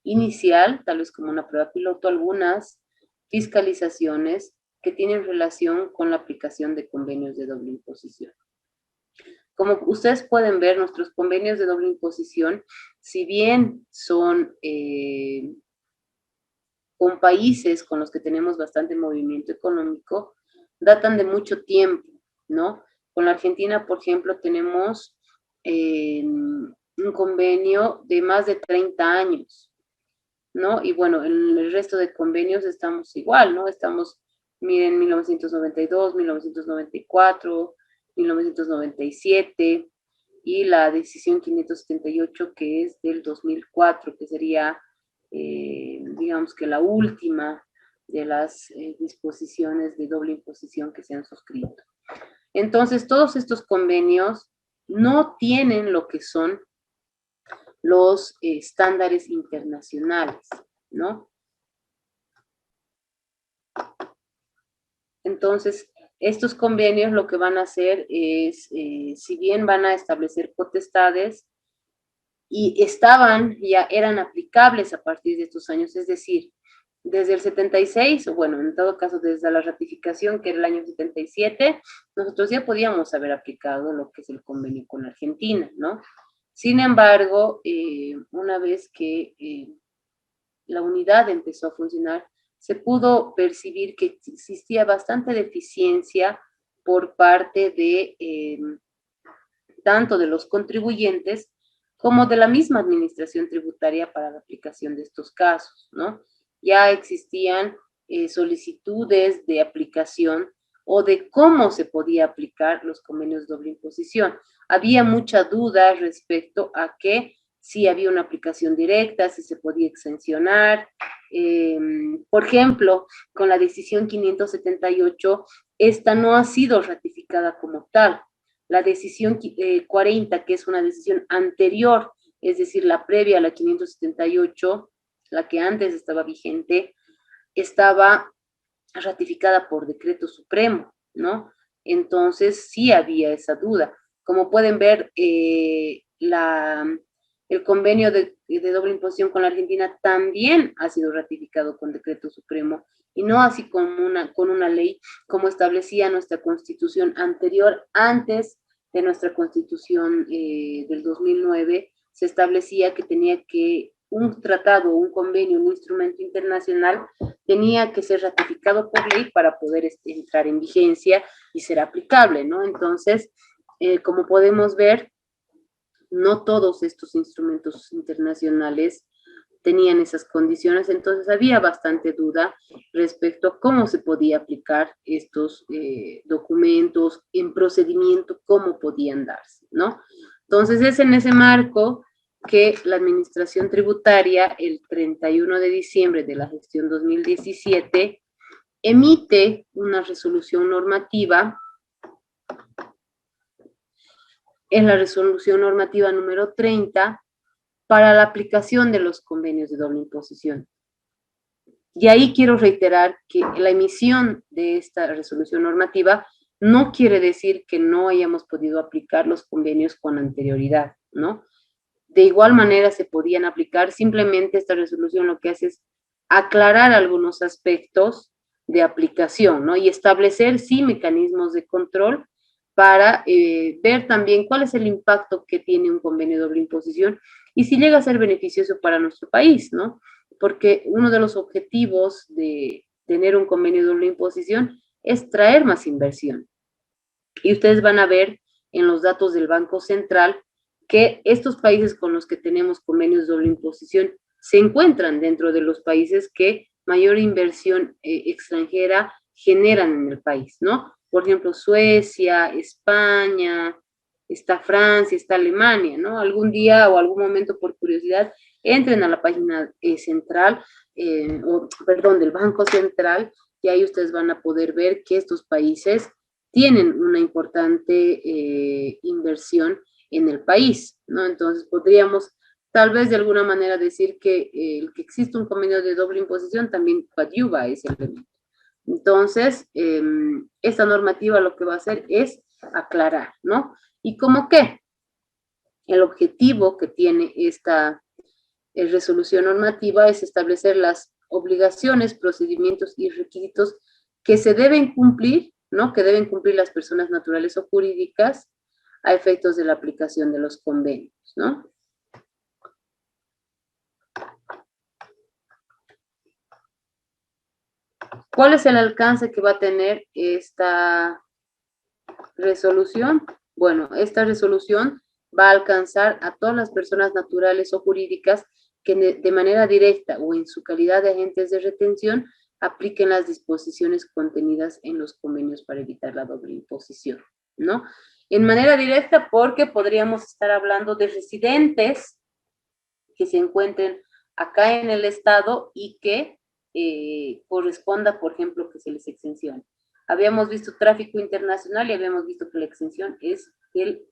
inicial, tal vez como una prueba piloto, algunas fiscalizaciones que tienen relación con la aplicación de convenios de doble imposición. Como ustedes pueden ver, nuestros convenios de doble imposición, si bien son con países con los que tenemos bastante movimiento económico, datan de mucho tiempo, ¿no? Con la Argentina, por ejemplo, tenemos un convenio de más de 30 años, ¿no? Y bueno, en el resto de convenios estamos igual, ¿no? Estamos, miren, 1992, 1994, 1997 y la decisión 578 que es del 2004, que sería, digamos que la última de las disposiciones de doble imposición que se han suscrito. Entonces, todos estos convenios no tienen lo que son los estándares internacionales, ¿no? Entonces, estos convenios lo que van a hacer es, si bien van a establecer potestades y eran aplicables a partir de estos años, es decir, desde el 76, o bueno, en todo caso desde la ratificación, que era el año 77, nosotros ya podíamos haber aplicado lo que es el convenio con Argentina, ¿no? Sin embargo, una vez que la unidad empezó a funcionar, se pudo percibir que existía bastante deficiencia por parte de tanto de los contribuyentes como de la misma administración tributaria para la aplicación de estos casos, ¿no? Ya existían solicitudes de aplicación o de cómo se podía aplicar los convenios de doble imposición. Había mucha duda respecto a que si había una aplicación directa, si se podía exencionar. Por ejemplo, con la decisión 578, esta no ha sido ratificada como tal. La decisión 40, que es una decisión anterior, es decir, la previa a la 578, la que antes estaba vigente, estaba ratificada por decreto supremo, ¿no? Entonces sí había esa duda. Como pueden ver, el convenio de doble imposición con la Argentina también ha sido ratificado con decreto supremo y no así con una ley como establecía nuestra constitución anterior. Antes de nuestra constitución del 2009 se establecía que tenía que un tratado, un convenio, un instrumento internacional tenía que ser ratificado por ley para poder entrar en vigencia y ser aplicable, ¿no? Entonces, como podemos ver, no todos estos instrumentos internacionales tenían esas condiciones, entonces había bastante duda respecto a cómo se podía aplicar estos documentos en procedimiento, cómo podían darse, ¿no? Entonces es en ese marco que la Administración Tributaria, el 31 de diciembre de la gestión 2017, emite una resolución normativa, es la resolución normativa número 30, para la aplicación de los convenios de doble imposición. Y ahí quiero reiterar que la emisión de esta resolución normativa no quiere decir que no hayamos podido aplicar los convenios con anterioridad, ¿no? De igual manera se podían aplicar, simplemente esta resolución lo que hace es aclarar algunos aspectos de aplicación, ¿no? Y establecer, sí, mecanismos de control para ver también cuál es el impacto que tiene un convenio de doble imposición y si llega a ser beneficioso para nuestro país, ¿no? Porque uno de los objetivos de tener un convenio de doble imposición es traer más inversión. Y ustedes van a ver en los datos del Banco Central que estos países con los que tenemos convenios de doble imposición se encuentran dentro de los países que mayor inversión extranjera generan en el país, ¿no? Por ejemplo, Suecia, España, está Francia, está Alemania, ¿no? Algún día o algún momento, por curiosidad, entren a la página central, del Banco Central, y ahí ustedes van a poder ver que estos países tienen una importante inversión en el país, ¿no? Entonces podríamos tal vez de alguna manera decir que el que existe un convenio de doble imposición también coadyuva a ese elemento. Entonces, esta normativa lo que va a hacer es aclarar, ¿no? ¿Y cómo qué? El objetivo que tiene esta resolución normativa es establecer las obligaciones, procedimientos y requisitos que se deben cumplir, ¿no? Que deben cumplir las personas naturales o jurídicas a efectos de la aplicación de los convenios, ¿no? ¿Cuál es el alcance que va a tener esta resolución? Bueno, esta resolución va a alcanzar a todas las personas naturales o jurídicas que de manera directa o en su calidad de agentes de retención apliquen las disposiciones contenidas en los convenios para evitar la doble imposición, ¿no? En manera directa porque podríamos estar hablando de residentes que se encuentren acá en el estado y que corresponda, por ejemplo, que se les exencione. Habíamos visto tráfico internacional y habíamos visto que la exención es el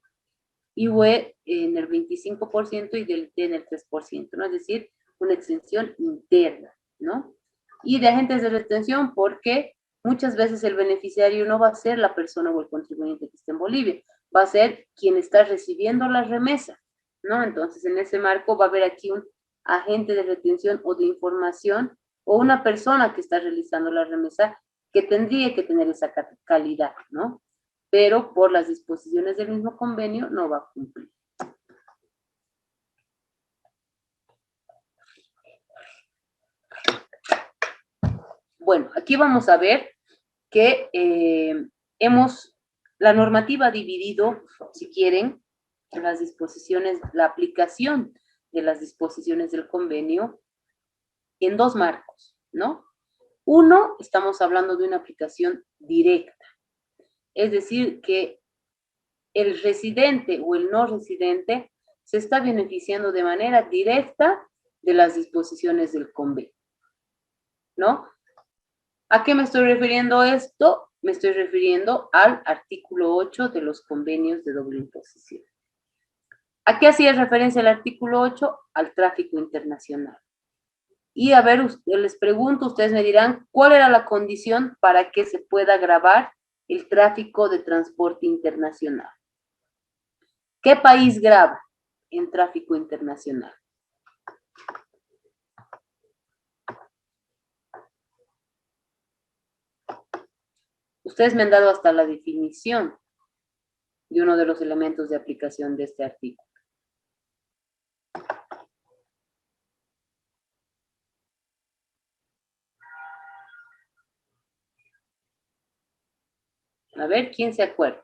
IVE en el 25% y del T en el 3%, ¿no? Es decir, una exención interna, ¿no? Y de agentes de retención porque muchas veces el beneficiario no va a ser la persona o el contribuyente que esté en Bolivia, va a ser quien está recibiendo la remesa, ¿no? Entonces, en ese marco va a haber aquí un agente de retención o de información o una persona que está realizando la remesa que tendría que tener esa calidad, ¿no? Pero por las disposiciones del mismo convenio no va a cumplir. Bueno, aquí vamos a ver que la normativa ha dividido, si quieren, las disposiciones, la aplicación de las disposiciones del convenio en dos marcos, ¿no? Uno, estamos hablando de una aplicación directa, es decir, que el residente o el no residente se está beneficiando de manera directa de las disposiciones del convenio, ¿no? ¿A qué me estoy refiriendo esto? Me estoy refiriendo al artículo 8 de los convenios de doble imposición. ¿A qué hacía referencia el artículo 8? Al tráfico internacional. Y a ver, les pregunto, ustedes me dirán, ¿cuál era la condición para que se pueda gravar el tráfico de transporte internacional? ¿Qué país graba en tráfico internacional? Ustedes me han dado hasta la definición de uno de los elementos de aplicación de este artículo. A ver, ¿quién se acuerda?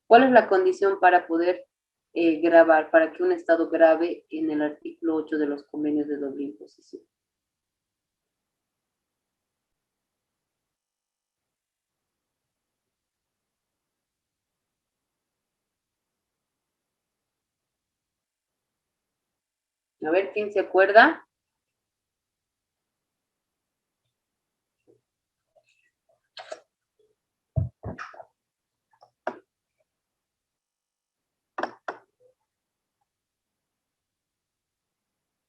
¿Cuál es la condición para poder grabar, para que un Estado grave en el artículo 8 de los convenios de doble imposición? A ver, ¿quién se acuerda?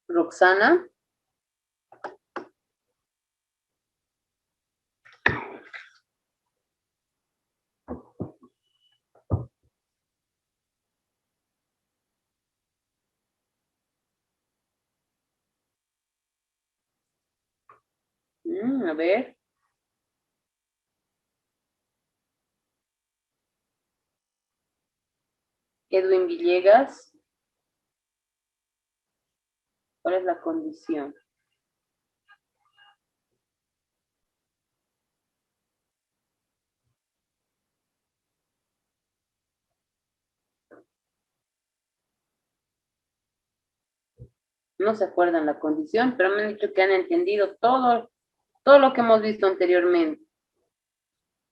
Roxana. A ver. Edwin Villegas. ¿Cuál es la condición? No se acuerdan la condición, pero me han dicho que han entendido todo lo que hemos visto anteriormente.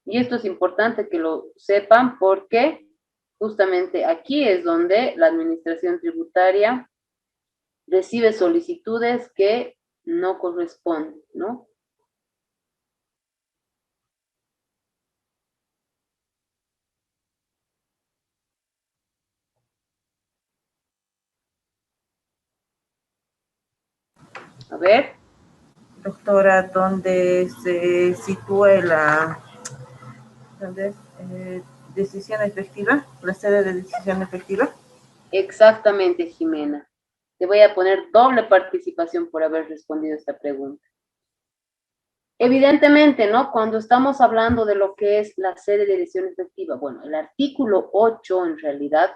Y esto es importante que lo sepan porque justamente aquí es donde la administración tributaria recibe solicitudes que no corresponden, ¿no? A ver. Doctora, ¿dónde se sitúa decisión efectiva, la sede de decisión efectiva? Exactamente, Jimena. Te voy a poner doble participación por haber respondido esta pregunta. Evidentemente, ¿no? Cuando estamos hablando de lo que es la sede de decisión efectiva, bueno, el artículo 8 en realidad,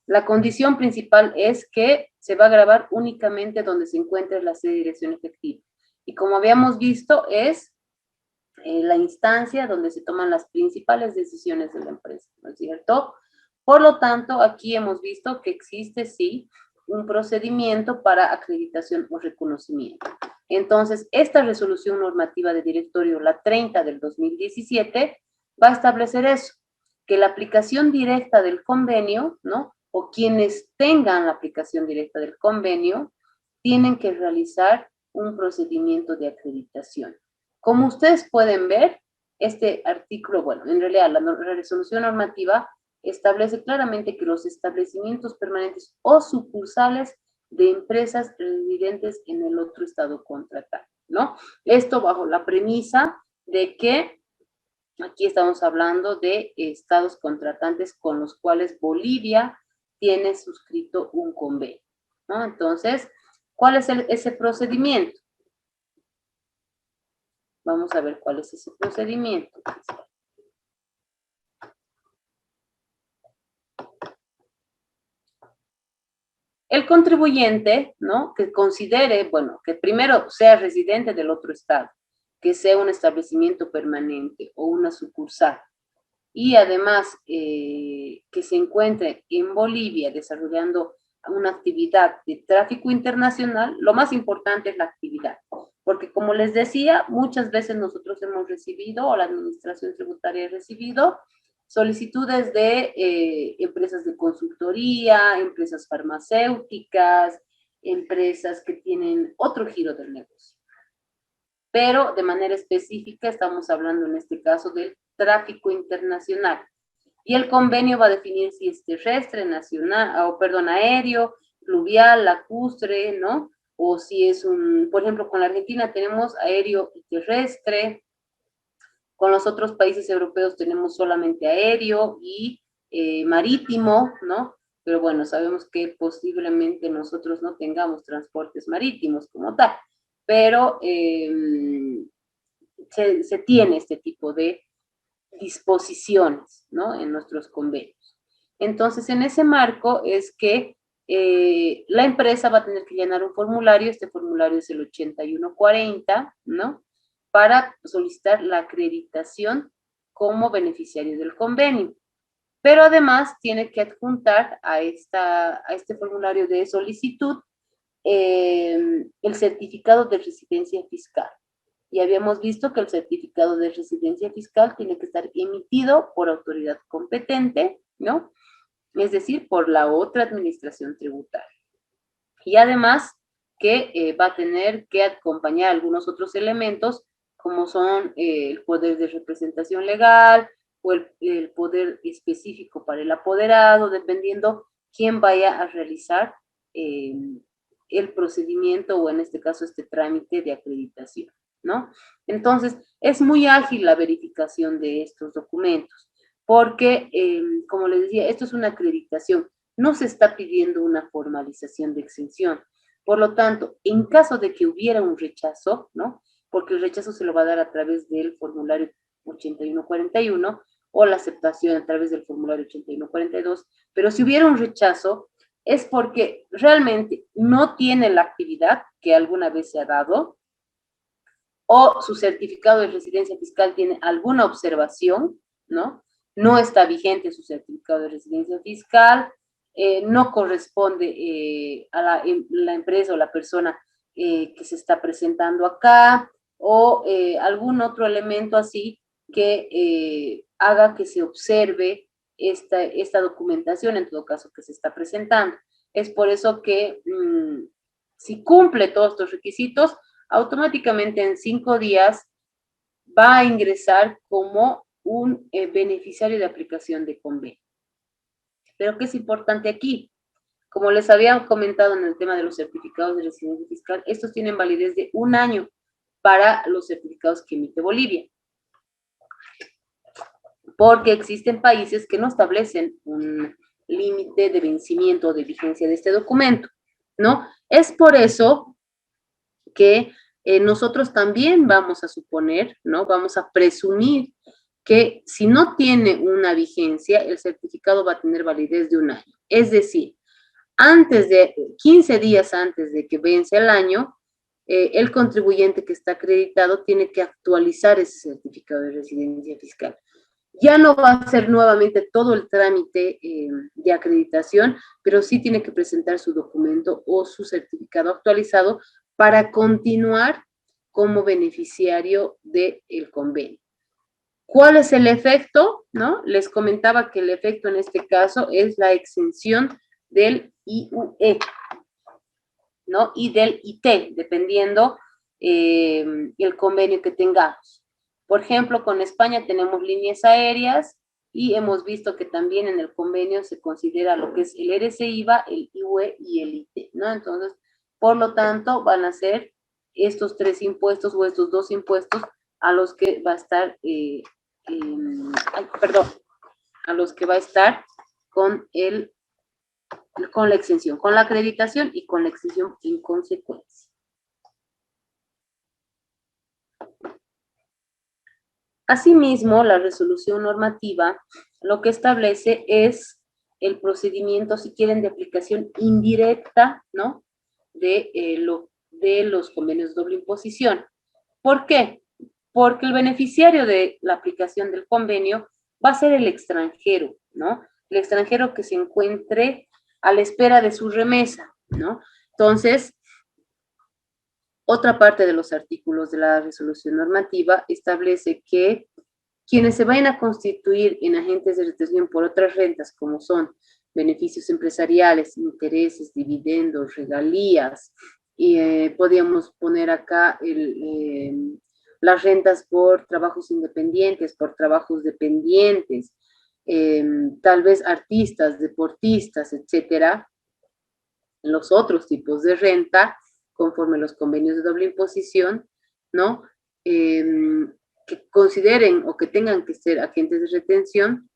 la condición principal es que se va a grabar únicamente donde se encuentre la sede de dirección efectiva. Y como habíamos visto, es la instancia donde se toman las principales decisiones de la empresa, ¿no es cierto? Por lo tanto, aquí hemos visto que existe, sí, un procedimiento para acreditación o reconocimiento. Entonces, esta resolución normativa de directorio, la 30 del 2017, va a establecer eso, que la aplicación directa del convenio, ¿no? O quienes tengan la aplicación directa del convenio, tienen que realizar un procedimiento de acreditación. Como ustedes pueden ver, este artículo, bueno, en realidad la resolución normativa establece claramente que los establecimientos permanentes o sucursales de empresas residentes en el otro estado contratado, ¿no? Esto bajo la premisa de que aquí estamos hablando de estados contratantes con los cuales Bolivia tiene suscrito un convenio, ¿no? Entonces, ¿cuál es ese procedimiento? Vamos a ver cuál es ese procedimiento. El contribuyente, ¿no? Que considere, bueno, que primero sea residente del otro estado, que sea un establecimiento permanente o una sucursal, y además que se encuentre en Bolivia desarrollando una actividad de tráfico internacional, lo más importante es la actividad, porque como les decía, muchas veces nosotros hemos recibido, o la administración tributaria ha recibido, solicitudes de empresas de consultoría, empresas farmacéuticas, empresas que tienen otro giro del negocio. Pero de manera específica estamos hablando en este caso del tráfico internacional. Y el convenio va a definir si es terrestre, nacional, o perdón, aéreo, fluvial, lacustre, ¿no? O si es por ejemplo, con la Argentina tenemos aéreo y terrestre, con los otros países europeos tenemos solamente aéreo y marítimo, ¿no? Pero bueno, sabemos que posiblemente nosotros no tengamos transportes marítimos como tal, pero se tiene este tipo de disposiciones, ¿no? En nuestros convenios. Entonces, en ese marco es que la empresa va a tener que llenar un formulario, este formulario es el 8140, ¿no? Para solicitar la acreditación como beneficiario del convenio. Pero además tiene que adjuntar a este formulario de solicitud el certificado de residencia fiscal. Y habíamos visto que el certificado de residencia fiscal tiene que estar emitido por autoridad competente, ¿no? Es decir, por la otra administración tributaria. Y además que va a tener que acompañar algunos otros elementos, como son el poder de representación legal o el poder específico para el apoderado, dependiendo quién vaya a realizar el procedimiento o en este caso este trámite de acreditación, ¿no? Entonces, es muy ágil la verificación de estos documentos, porque, como les decía, esto es una acreditación, no se está pidiendo una formalización de exención. Por lo tanto, en caso de que hubiera un rechazo, ¿no? Porque el rechazo se lo va a dar a través del formulario 8141 o la aceptación a través del formulario 8142, pero si hubiera un rechazo, es porque realmente no tiene la actividad que alguna vez se ha dado, o su certificado de residencia fiscal tiene alguna observación, ¿no? No está vigente su certificado de residencia fiscal, no corresponde a la empresa o la persona que se está presentando acá, o algún otro elemento así que haga que se observe esta documentación, en todo caso, que se está presentando. Es por eso que si cumple todos estos requisitos, automáticamente en 5 días va a ingresar como un beneficiario de aplicación de convenio. Pero ¿qué es importante aquí? Como les había comentado en el tema de los certificados de residencia fiscal, estos tienen validez de 1 año para los certificados que emite Bolivia. Porque existen países que no establecen un límite de vencimiento o de vigencia de este documento, ¿no? Es por eso que nosotros también vamos a suponer, ¿no? Vamos a presumir que si no tiene una vigencia, el certificado va a tener validez de 1 año. Es decir, 15 días antes de que vence el año, el contribuyente que está acreditado tiene que actualizar ese certificado de residencia fiscal. Ya no va a hacer nuevamente todo el trámite de acreditación, pero sí tiene que presentar su documento o su certificado actualizado para continuar como beneficiario del convenio. ¿Cuál es el efecto? ¿No? Les comentaba que el efecto en este caso es la exención del IUE, ¿no? Y del IT, dependiendo el convenio que tengamos. Por ejemplo, con España tenemos líneas aéreas y hemos visto que también en el convenio se considera lo que es el RCIVA, el IUE y el IT, ¿no? Entonces, por lo tanto, van a ser estos 3 impuestos o estos 2 impuestos a los que va a estar, a los que va a estar con la exención, con la acreditación y con la exención en consecuencia. Asimismo, la resolución normativa lo que establece es el procedimiento, si quieren, de aplicación indirecta, ¿no? De los convenios de doble imposición. ¿Por qué? Porque el beneficiario de la aplicación del convenio va a ser el extranjero, ¿no? El extranjero que se encuentre a la espera de su remesa, ¿no? Entonces, otra parte de los artículos de la resolución normativa establece que quienes se vayan a constituir en agentes de retención por otras rentas, como son beneficios empresariales, intereses, dividendos, regalías, y podríamos poner acá las rentas por trabajos independientes, por trabajos dependientes, tal vez artistas, deportistas, etcétera, los otros tipos de renta, conforme a los convenios de doble imposición, ¿no? Que consideren o que tengan que ser agentes de retención,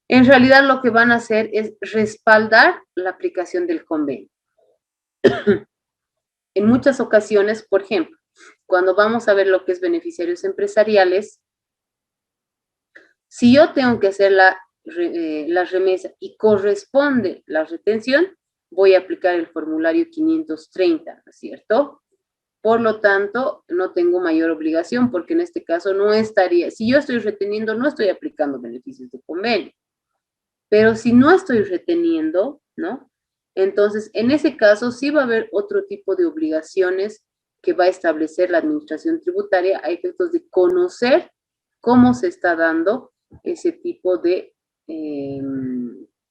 en realidad lo que van a hacer es respaldar la aplicación del convenio. En muchas ocasiones, por ejemplo, cuando vamos a ver lo que es beneficiarios empresariales, si yo tengo que hacer la remesa y corresponde la retención, voy a aplicar el formulario 530, ¿no es cierto? Por lo tanto, no tengo mayor obligación, porque en este caso no estaría, si yo estoy reteniendo, no estoy aplicando beneficios de convenio. Pero si no estoy reteniendo, ¿no? Entonces, en ese caso sí va a haber otro tipo de obligaciones que va a establecer la administración tributaria a efectos de conocer cómo se está dando ese tipo de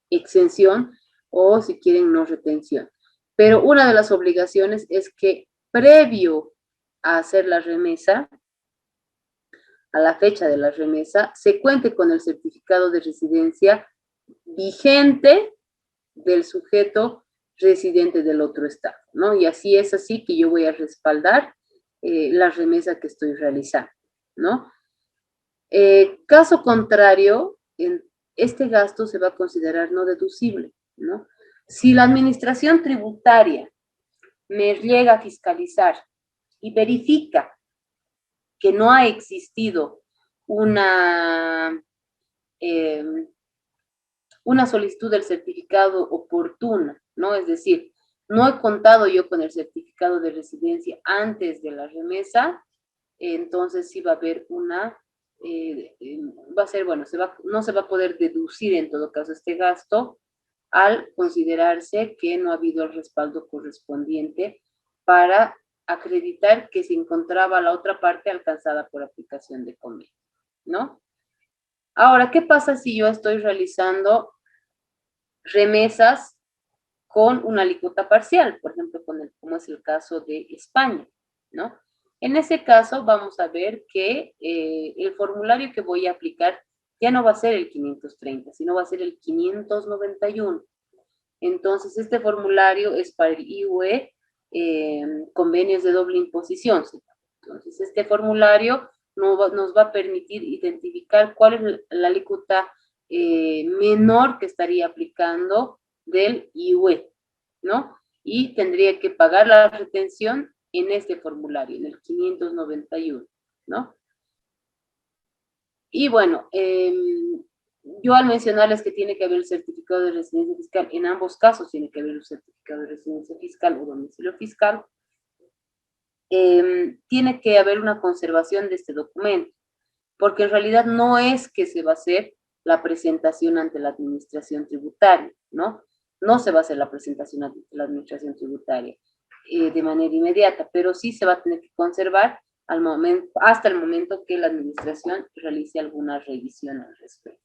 exención o, si quieren, no retención. Pero una de las obligaciones es que previo a hacer la remesa, a la fecha de la remesa, se cuente con el certificado de residencia vigente del sujeto residente del otro estado, ¿no? Y así es así que yo voy a respaldar la remesa que estoy realizando, ¿no? Caso contrario, este gasto se va a considerar no deducible, ¿no? Si la administración tributaria me llega a fiscalizar y verifica que no ha existido una solicitud del certificado oportuna, ¿no? Es decir, no he contado yo con el certificado de residencia antes de la remesa, entonces sí va a haber va a ser, bueno, no se va a poder deducir en todo caso este gasto al considerarse que no ha habido el respaldo correspondiente para acreditar que se encontraba la otra parte alcanzada por aplicación de convenio, ¿no? Ahora, ¿qué pasa si yo estoy realizando remesas con una alícuota parcial? Por ejemplo, como es el caso de España, ¿no? En ese caso, vamos a ver que el formulario que voy a aplicar ya no va a ser el 530, sino va a ser el 591. Entonces, este formulario es para el IUE, convenios de doble imposición. Entonces, este formulario nos va a permitir identificar cuál es la alícuota menor que estaría aplicando del IUE, ¿no? Y tendría que pagar la retención en este formulario, en el 591, ¿no? Y bueno, yo al mencionarles que tiene que haber el certificado de residencia fiscal, en ambos casos tiene que haber un certificado de residencia fiscal o domicilio fiscal, tiene que haber una conservación de este documento, porque en realidad no es que se va a hacer la presentación ante la administración tributaria, ¿no? No se va a hacer la presentación ante la administración tributaria de manera inmediata, pero sí se va a tener que conservar hasta el momento que la administración realice alguna revisión al respecto.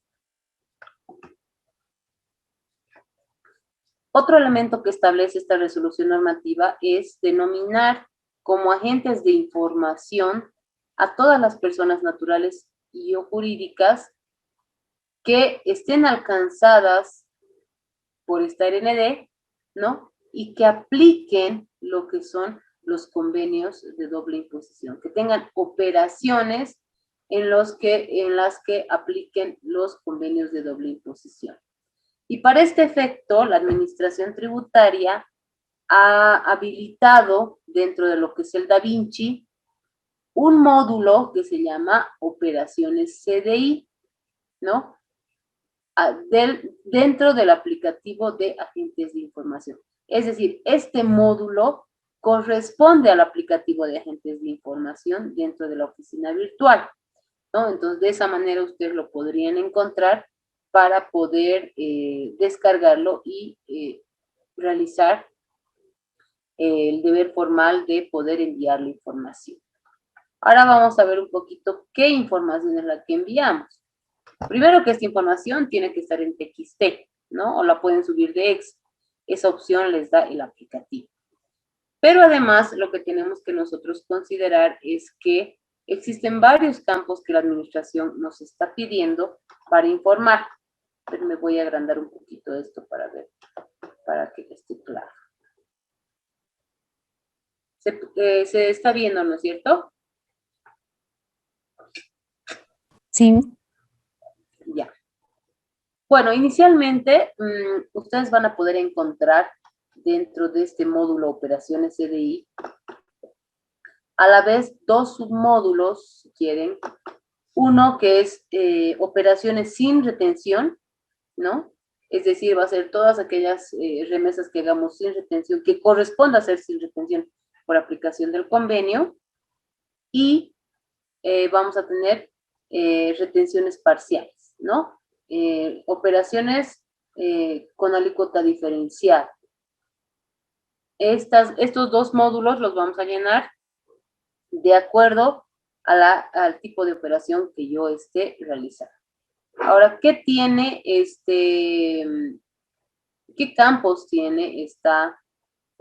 Otro elemento que establece esta resolución normativa es denominar como agentes de información a todas las personas naturales y o jurídicas que estén alcanzadas por esta RND, ¿no? Y que apliquen lo que son los convenios de doble imposición, que tengan operaciones en las que apliquen los convenios de doble imposición. Y para este efecto, la administración tributaria ha habilitado dentro de lo que es el Da Vinci un módulo que se llama operaciones CDI, ¿no? Dentro del aplicativo de agentes de información. Es decir, este módulo corresponde al aplicativo de agentes de información dentro de la oficina virtual, ¿no? Entonces, de esa manera ustedes lo podrían encontrar para poder descargarlo y realizar el deber formal de poder enviar la información. Ahora vamos a ver un poquito qué información es la que enviamos. Primero que esta información tiene que estar en TXT, ¿no? O la pueden subir de Excel. Esa opción les da el aplicativo. Pero además lo que tenemos que nosotros considerar es que existen varios campos que la administración nos está pidiendo para informar. Pero me voy a agrandar un poquito esto para ver, para que esté claro. Se está viendo, ¿no es cierto? Sí. Ya. Bueno, inicialmente ustedes van a poder encontrar dentro de este módulo Operaciones CDI a la vez dos submódulos, si quieren. Uno que es operaciones sin retención, ¿no? Es decir, va a ser todas aquellas remesas que hagamos sin retención, que corresponda hacer sin retención por aplicación del convenio. Y vamos a tener retenciones parciales, ¿no? Operaciones con alícuota diferenciada. Estos dos módulos los vamos a llenar de acuerdo al tipo de operación que yo esté realizando. Ahora, ¿qué tiene qué campos tiene esta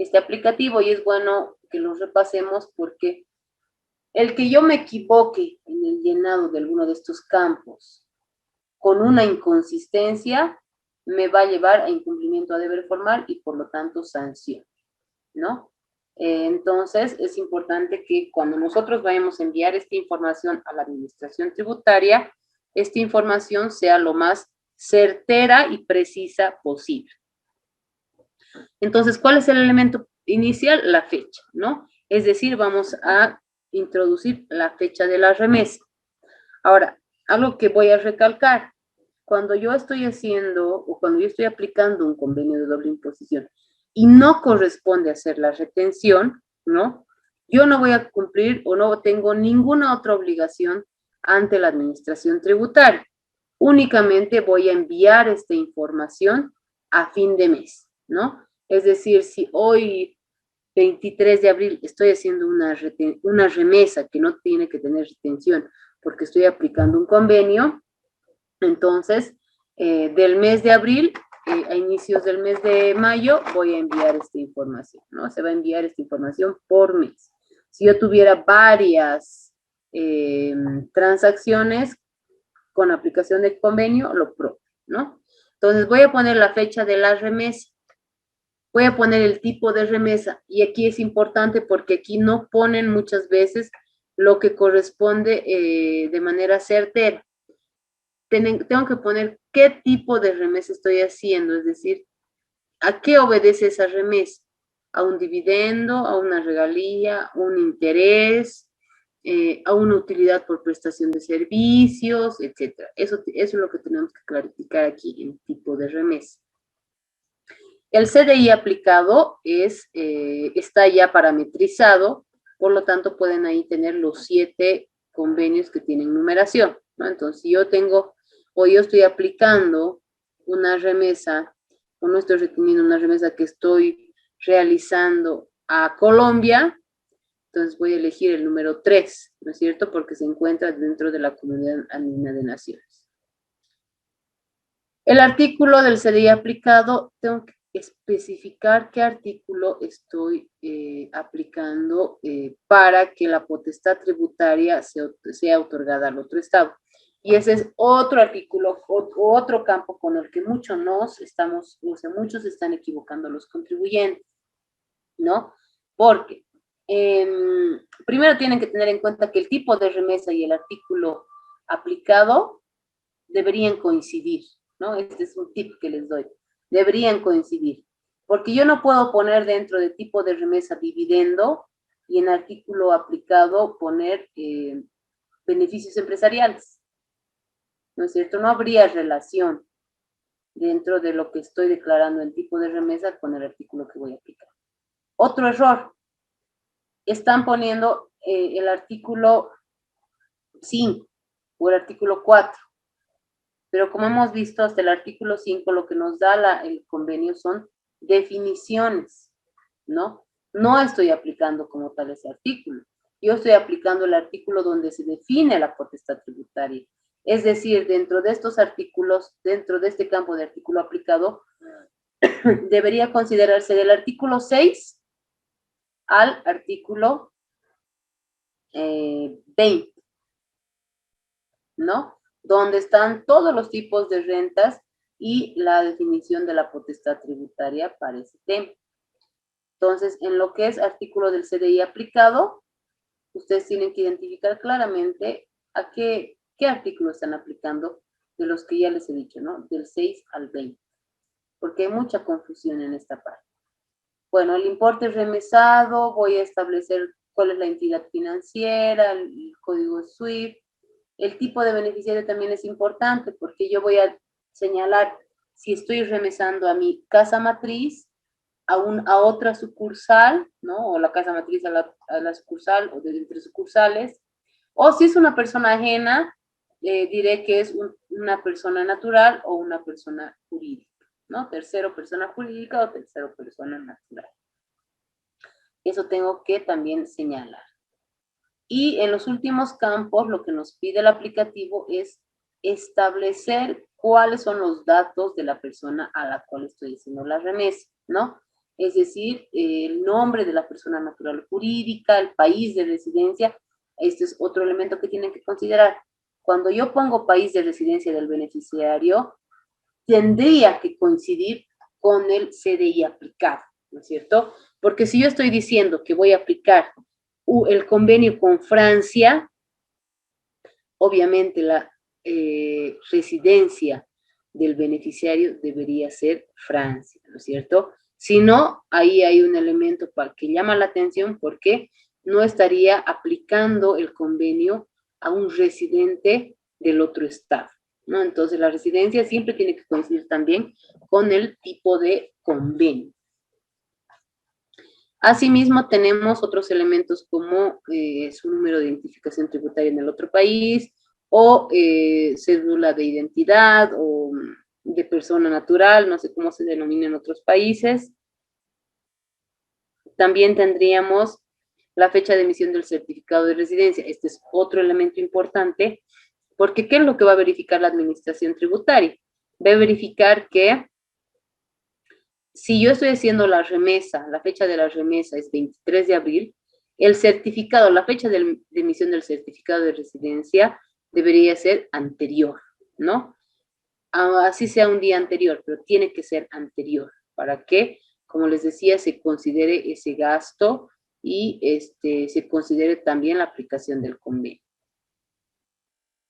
este aplicativo y es bueno que lo repasemos porque el que yo me equivoque en el llenado de alguno de estos campos con una inconsistencia me va a llevar a incumplimiento a deber formal y por lo tanto sanción, ¿no? Entonces, es importante que cuando nosotros vayamos a enviar esta información a la administración tributaria, esta información sea lo más certera y precisa posible. Entonces, ¿cuál es el elemento inicial? La fecha, ¿no? Es decir, vamos a introducir la fecha de la remesa. Ahora, algo que voy a recalcar, cuando yo estoy haciendo o cuando yo estoy aplicando un convenio de doble imposición y no corresponde hacer la retención, ¿no? Yo no voy a cumplir o no tengo ninguna otra obligación ante la administración tributaria. Únicamente voy a enviar esta información a fin de mes, ¿no? Es decir, si hoy, 23 de abril, estoy haciendo una remesa que no tiene que tener retención porque estoy aplicando un convenio, entonces, del mes de abril a inicios del mes de mayo voy a enviar esta información, ¿no? Se va a enviar esta información por mes. Si yo tuviera varias transacciones con aplicación de convenio, lo propio, ¿no? Entonces, voy a poner la fecha de la remesa. Voy a poner el tipo de remesa. Y aquí es importante porque aquí no ponen muchas veces lo que corresponde de manera certera. Tengo que poner qué tipo de remesa estoy haciendo, es decir, ¿a qué obedece esa remesa? ¿A un dividendo, a una regalía, a un interés, a una utilidad por prestación de servicios, etcétera? Eso es lo que tenemos que clarificar aquí en tipo de remesa. El CDI aplicado está ya parametrizado, por lo tanto pueden ahí tener los 7 convenios que tienen numeración, ¿no? Entonces, si yo tengo o yo estoy aplicando una remesa o no estoy reteniendo una remesa que estoy realizando a Colombia, entonces voy a elegir el número 3, ¿no es cierto? Porque se encuentra dentro de la Comunidad Andina de Naciones. El artículo del CDI aplicado, tengo que especificar qué artículo estoy aplicando para que la potestad tributaria sea otorgada al otro estado. Y ese es otro artículo, otro campo con el que muchos se están equivocando los contribuyentes, ¿no? Porque primero tienen que tener en cuenta que el tipo de remesa y el artículo aplicado deberían coincidir, ¿no? Este es un tip que les doy. Deberían coincidir. Porque yo no puedo poner dentro de tipo de remesa dividendo y en artículo aplicado poner beneficios empresariales. ¿No es cierto? No habría relación dentro de lo que estoy declarando en tipo de remesa con el artículo que voy a aplicar. Otro error. Están poniendo el artículo 5 o el artículo 4. Pero como hemos visto, hasta el artículo 5 lo que nos da el convenio son definiciones, ¿no? No estoy aplicando como tal ese artículo. Yo estoy aplicando el artículo donde se define la potestad tributaria. Es decir, dentro de estos artículos, dentro de este campo de artículo aplicado, debería considerarse del artículo 6 al artículo 20, ¿no? Donde están todos los tipos de rentas y la definición de la potestad tributaria para ese tema. Entonces, en lo que es artículo del CDI aplicado, ustedes tienen que identificar claramente a qué artículo están aplicando de los que ya les he dicho, ¿no? Del 6 al 20, porque hay mucha confusión en esta parte. Bueno, el importe remesado, voy a establecer cuál es la entidad financiera, el código SWIFT. El tipo de beneficiario también es importante porque yo voy a señalar si estoy remesando a mi casa matriz, a otra sucursal, ¿no? O la casa matriz a la sucursal o de entre sucursales. O si es una persona ajena, diré que es una persona natural o una persona jurídica, ¿no? Tercero, persona jurídica o tercero, persona natural. Eso tengo que también señalar. Y en los últimos campos, lo que nos pide el aplicativo es establecer cuáles son los datos de la persona a la cual estoy haciendo la remesa, ¿no? es decir, el nombre de la persona natural o jurídica, el país de residencia. Este es otro elemento que tienen que considerar. Cuando yo pongo país de residencia del beneficiario, tendría que coincidir con el CDI aplicado, ¿no es cierto? Porque si yo estoy diciendo que voy a aplicar el convenio con Francia, obviamente la residencia del beneficiario debería ser Francia, ¿no es cierto? Si no, ahí hay un elemento que llama la atención porque no estaría aplicando el convenio a un residente del otro estado, ¿no? Entonces la residencia siempre tiene que coincidir también con el tipo de convenio. Asimismo, tenemos otros elementos como su número de identificación tributaria en el otro país, o cédula de identidad, o de persona natural, no sé cómo se denomina en otros países. También tendríamos la fecha de emisión del certificado de residencia. Este es otro elemento importante, porque ¿qué es lo que va a verificar la administración tributaria? Va a verificar que si yo estoy haciendo la remesa, la fecha de la remesa es 23 de abril, el certificado, la fecha de emisión del certificado de residencia debería ser anterior, ¿no? Así sea un día anterior, pero tiene que ser anterior, para que, como les decía, se considere ese gasto y se considere también la aplicación del convenio.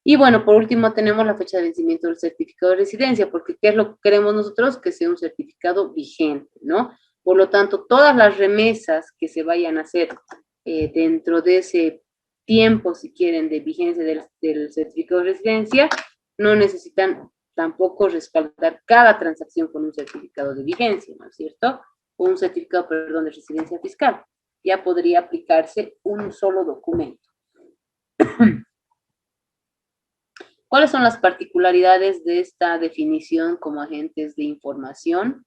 Y bueno, por último tenemos la fecha de vencimiento del certificado de residencia, porque ¿qué es lo que queremos nosotros? Que sea un certificado vigente, ¿no? Por lo tanto, todas las remesas que se vayan a hacer dentro de ese tiempo, si quieren, de vigencia del certificado de residencia, no necesitan tampoco respaldar cada transacción con un certificado de vigencia, ¿no es cierto? O un certificado, perdón, de residencia fiscal. Ya podría aplicarse un solo documento. ¿Cuáles son las particularidades de esta definición como agentes de información?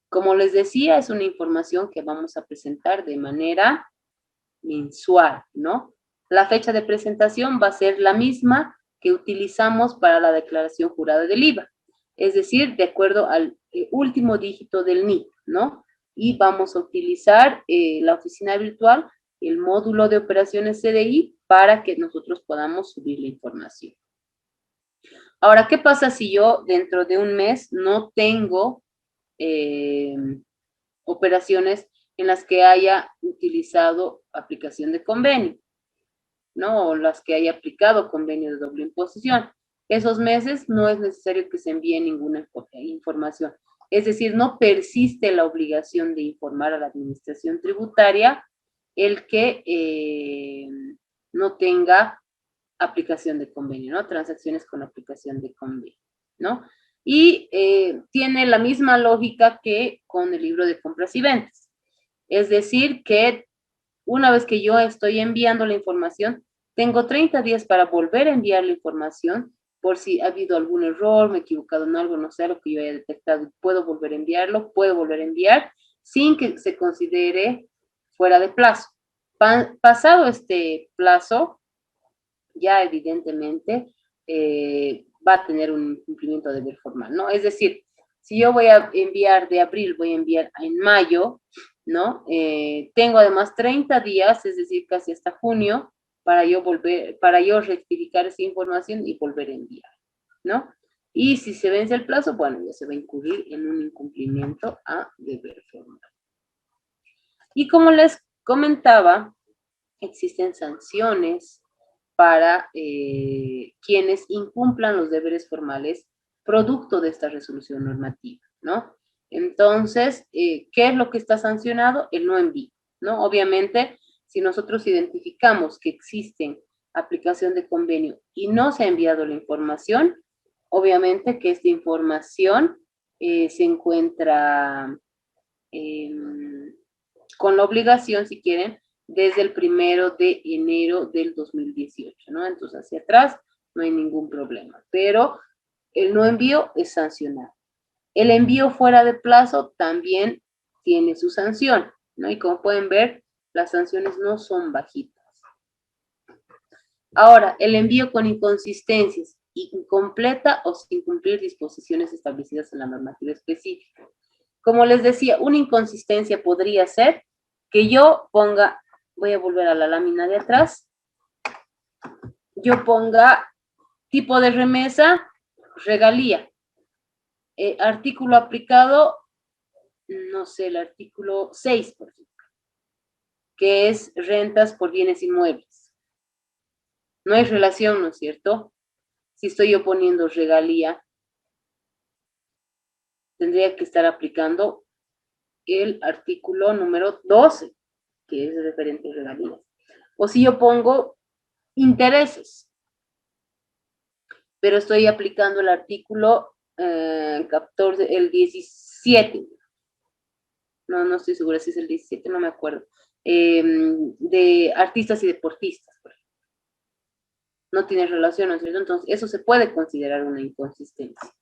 Como les decía, es una información que vamos a presentar de manera mensual, ¿no? La fecha de presentación va a ser la misma que utilizamos para la declaración jurada del IVA, es decir, de acuerdo al último dígito del NIP, ¿no? Y vamos a utilizar la oficina virtual, el módulo de operaciones CDI, para que nosotros podamos subir la información. Ahora, ¿qué pasa si yo dentro de un mes no tengo operaciones en las que haya utilizado aplicación de convenio, ¿no? O las que haya aplicado convenio de doble imposición? Esos meses no es necesario que se envíe ninguna información. Es decir, no persiste la obligación de informar a la administración tributaria el que no tenga aplicación de convenio, ¿no? Transacciones con aplicación de convenio, ¿no? Y tiene la misma lógica que con el libro de compras y ventas. Es decir, que una vez que yo estoy enviando la información, tengo 30 días para volver a enviar la información por si ha habido algún error, me he equivocado en algo, no sé, lo que yo haya detectado, puedo volver a enviarlo, puedo volver a enviar sin que se considere fuera de plazo. Pasado este plazo, ya evidentemente va a tener un cumplimiento de deber formal, ¿no? Es decir, si yo voy a enviar de abril, voy a enviar en mayo, ¿no? Tengo además 30 días, es decir, casi hasta junio, para yo rectificar esa información y volver a enviar, ¿no? Y si se vence el plazo, bueno, ya se va a incurrir en un incumplimiento a deber formal. Y como les comentaba, existen sanciones para quienes incumplan los deberes formales producto de esta resolución normativa, ¿no? Entonces, ¿qué es lo que está sancionado? El no envío, ¿no? Obviamente, si nosotros identificamos que existen aplicación de convenio y no se ha enviado la información, obviamente que esta información se encuentra con la obligación, si quieren, desde el 1 de enero del 2018, ¿no? Entonces, hacia atrás no hay ningún problema, pero el no envío es sancionado. El envío fuera de plazo también tiene su sanción, ¿no? Y como pueden ver, las sanciones no son bajitas. Ahora, el envío con inconsistencias, incompleta o sin cumplir disposiciones establecidas en la normativa específica. Como les decía, una inconsistencia podría ser que yo ponga, voy a volver a la lámina de atrás, yo ponga tipo de remesa, regalía. Artículo aplicado, no sé, el artículo 6, por ejemplo, que es rentas por bienes inmuebles. No hay relación, ¿no es cierto? Si estoy yo poniendo regalía, tendría que estar aplicando el artículo número 12, que es referente a regalías. O si yo pongo intereses, pero estoy aplicando el artículo 14, el 17. No estoy segura si es el 17, no me acuerdo. De artistas y deportistas, por ejemplo. No tiene relación, ¿no es cierto? Entonces, eso se puede considerar una inconsistencia.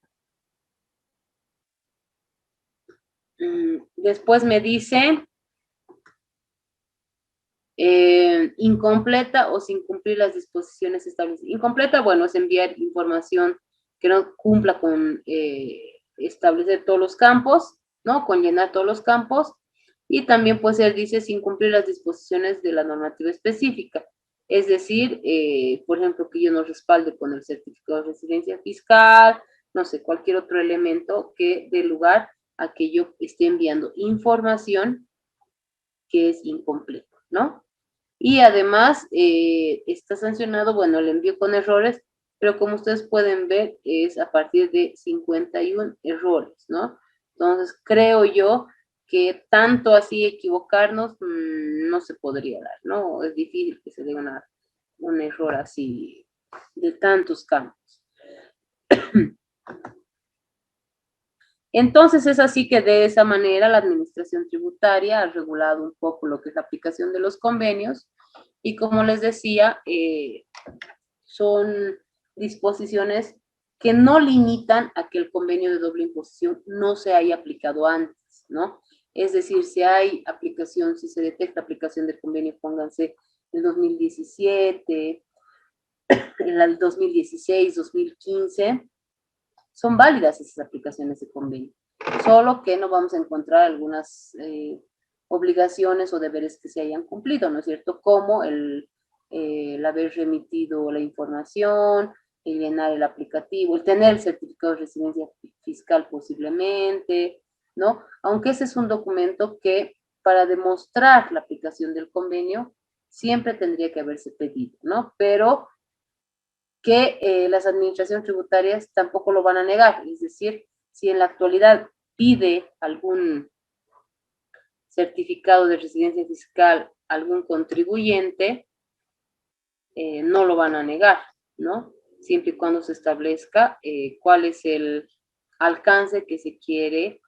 Después me dice incompleta o sin cumplir las disposiciones establecidas. Incompleta, bueno, es enviar información que no cumpla con establecer todos los campos, ¿no? Con llenar todos los campos. Y también puede ser, dice, sin cumplir las disposiciones de la normativa específica. Es decir, por ejemplo, que yo no respalde con el certificado de residencia fiscal, no sé, cualquier otro elemento que dé lugar a que yo esté enviando información que es incompleta, ¿no? Y además está sancionado, bueno, el envío con errores, pero como ustedes pueden ver, es a partir de 51 errores, ¿no? Entonces, creo yo que tanto así equivocarnos no se podría dar, ¿no? Es difícil que se dé un error así de tantos campos. Entonces es así que de esa manera la administración tributaria ha regulado un poco lo que es la aplicación de los convenios y como les decía, son disposiciones que no limitan a que el convenio de doble imposición no se haya aplicado antes, ¿no? Es decir, si hay aplicación, si se detecta aplicación del convenio, pónganse el 2017, el 2016, 2015, son válidas esas aplicaciones de convenio, solo que no vamos a encontrar algunas obligaciones o deberes que se hayan cumplido, ¿no es cierto? Como el haber remitido la información, el llenar el aplicativo, el tener el certificado de residencia fiscal posiblemente, ¿no? Aunque ese es un documento que para demostrar la aplicación del convenio siempre tendría que haberse pedido, ¿no? Pero que las administraciones tributarias tampoco lo van a negar. Es decir, si en la actualidad pide algún certificado de residencia fiscal algún contribuyente, no lo van a negar, ¿no? Siempre y cuando se establezca cuál es el alcance que se quiere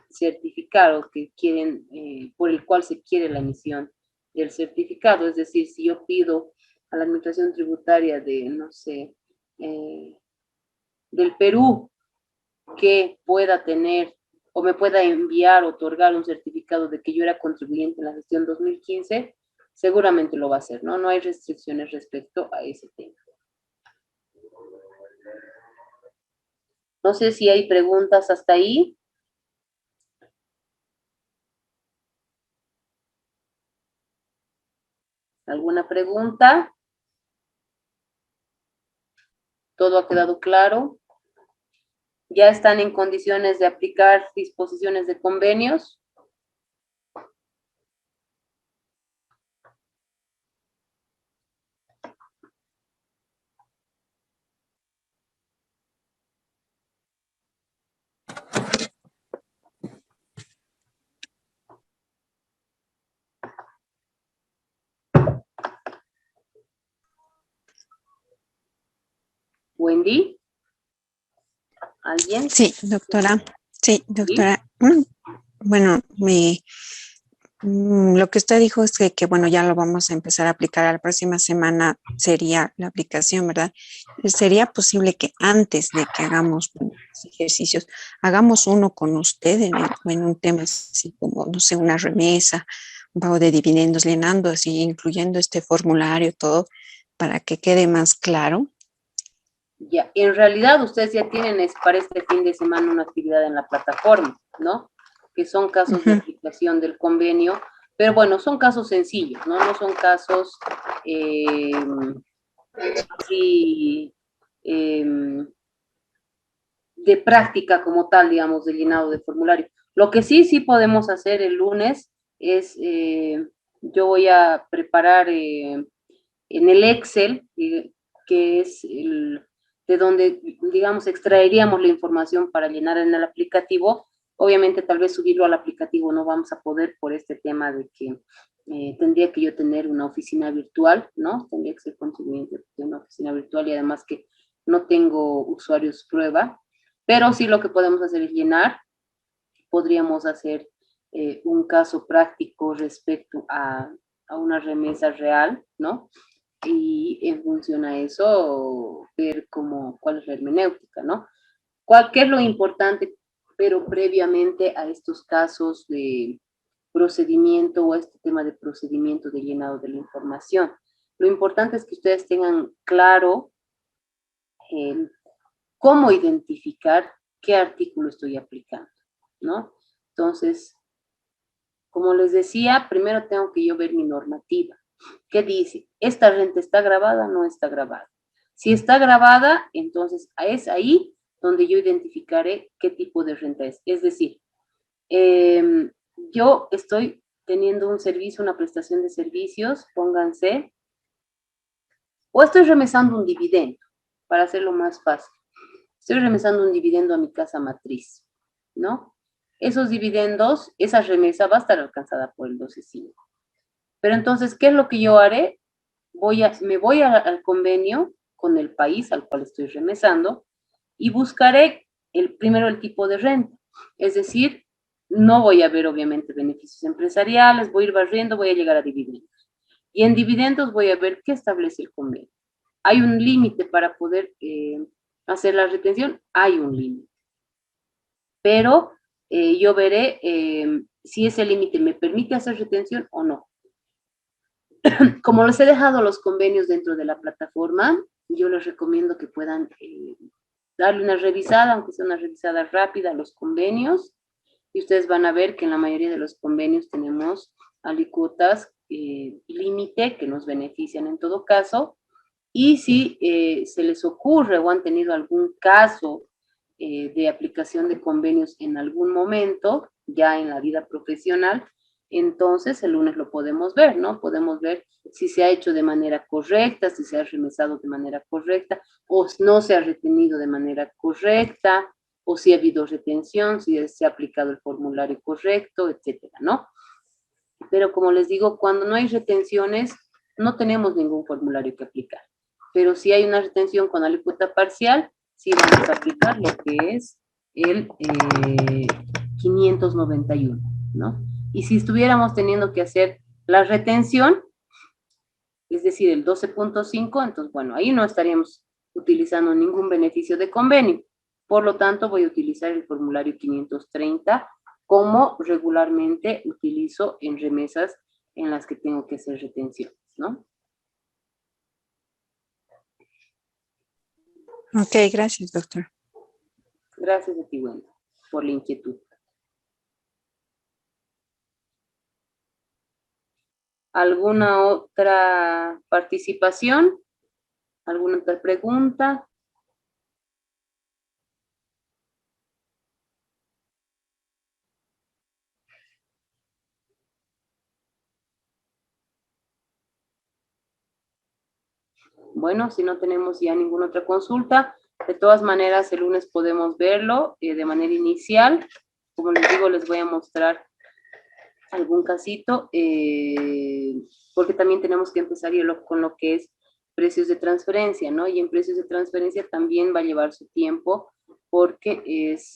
certificar o que quieren, por el cual se quiere la emisión del certificado. Es decir, si yo pido a la administración tributaria de, no sé, del Perú, que pueda tener o me pueda enviar, otorgar un certificado de que yo era contribuyente en la gestión 2015, seguramente lo va a hacer, ¿no? No hay restricciones respecto a ese tema. No sé si hay preguntas hasta ahí. ¿Alguna pregunta? ¿Todo ha quedado claro? ¿Ya están en condiciones de aplicar disposiciones de convenios? Wendy, ¿alguien? Sí, doctora. Sí, doctora. Bueno, lo que usted dijo es que, bueno, ya lo vamos a empezar a aplicar a la próxima semana, sería la aplicación, ¿verdad? ¿Sería posible que antes de que hagamos los ejercicios, hagamos uno con usted en un tema así como, no sé, una remesa, un pago de dividendos, llenando así, incluyendo este formulario, todo, para que quede más claro? Ya, en realidad ustedes ya tienen para este fin de semana una actividad en la plataforma, ¿no? que son casos de aplicación del convenio, pero bueno, son casos sencillos, ¿no? No son casos así, de práctica como tal, digamos, de llenado de formulario. Lo que sí podemos hacer el lunes es, yo voy a preparar en el Excel, que es de donde, digamos, extraeríamos la información para llenar en el aplicativo. Obviamente, tal vez subirlo al aplicativo no vamos a poder por este tema de que tendría que yo tener una oficina virtual, ¿no? Tendría que ser contribuyente de una oficina virtual y además que no tengo usuarios prueba, pero sí lo que podemos hacer es llenar. Podríamos hacer un caso práctico respecto a una remesa real, ¿no? Y en función a eso, ver cuál es la hermenéutica, ¿no? ¿Qué es lo importante, pero previamente a estos casos de procedimiento o a este tema de procedimiento de llenado de la información? Lo importante es que ustedes tengan claro cómo identificar qué artículo estoy aplicando, ¿no? Entonces, como les decía, primero tengo que yo ver mi normativa. ¿Qué dice? ¿Esta renta está grabada o no está grabada? Si está grabada, entonces es ahí donde yo identificaré qué tipo de renta es. Es decir, yo estoy teniendo un servicio, una prestación de servicios, pónganse, o estoy remesando un dividendo, para hacerlo más fácil. Estoy remesando un dividendo a mi casa matriz, ¿no? Esos dividendos, esa remesa va a estar alcanzada por el 12.5. Pero entonces, ¿qué es lo que yo haré? Me voy al convenio con el país al cual estoy remesando y buscaré primero el tipo de renta. Es decir, no voy a ver obviamente beneficios empresariales, voy a ir barriendo, voy a llegar a dividendos. Y en dividendos voy a ver qué establece el convenio. ¿Hay un límite para poder hacer la retención? Hay un límite. Pero yo veré si ese límite me permite hacer retención o no. Como les he dejado los convenios dentro de la plataforma, yo les recomiendo que puedan darle una revisada, aunque sea una revisada rápida a los convenios, y ustedes van a ver que en la mayoría de los convenios tenemos alícuotas límite que nos benefician en todo caso, y si se les ocurre o han tenido algún caso de aplicación de convenios en algún momento, ya en la vida profesional, entonces el lunes lo podemos ver, ¿no? Podemos ver si se ha hecho de manera correcta, si se ha remesado de manera correcta, o no se ha retenido de manera correcta, o si ha habido retención, si se ha aplicado el formulario correcto, etcétera, ¿no? Pero como les digo, cuando no hay retenciones, no tenemos ningún formulario que aplicar. Pero si hay una retención con alícuota parcial, sí vamos a aplicar lo que es el 591, ¿no? Y si estuviéramos teniendo que hacer la retención, es decir, el 12.5, entonces, bueno, ahí no estaríamos utilizando ningún beneficio de convenio. Por lo tanto, voy a utilizar el formulario 530 como regularmente utilizo en remesas en las que tengo que hacer retenciones, ¿no? Ok, gracias, doctor. Gracias a ti, Wenda, por la inquietud. ¿Alguna otra participación? ¿Alguna otra pregunta? Bueno, si no tenemos ya ninguna otra consulta, de todas maneras el lunes podemos verlo de manera inicial. Como les digo, les voy a mostrar algún casito, porque también tenemos que empezar con lo que es precios de transferencia, ¿no? Y en precios de transferencia también va a llevar su tiempo, porque es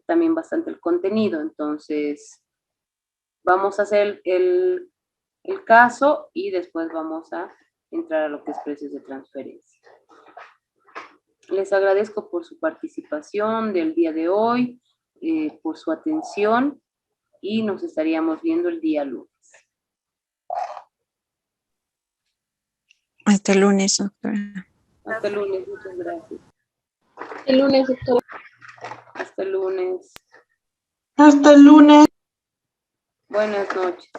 también bastante el contenido. Entonces, vamos a hacer el caso y después vamos a entrar a lo que es precios de transferencia. Les agradezco por su participación del día de hoy, por su atención, y nos estaríamos viendo el día lunes. Hasta el lunes, doctora. Hasta el lunes, muchas gracias. El lunes, doctora. Hasta el lunes. Hasta el lunes. Buenas noches.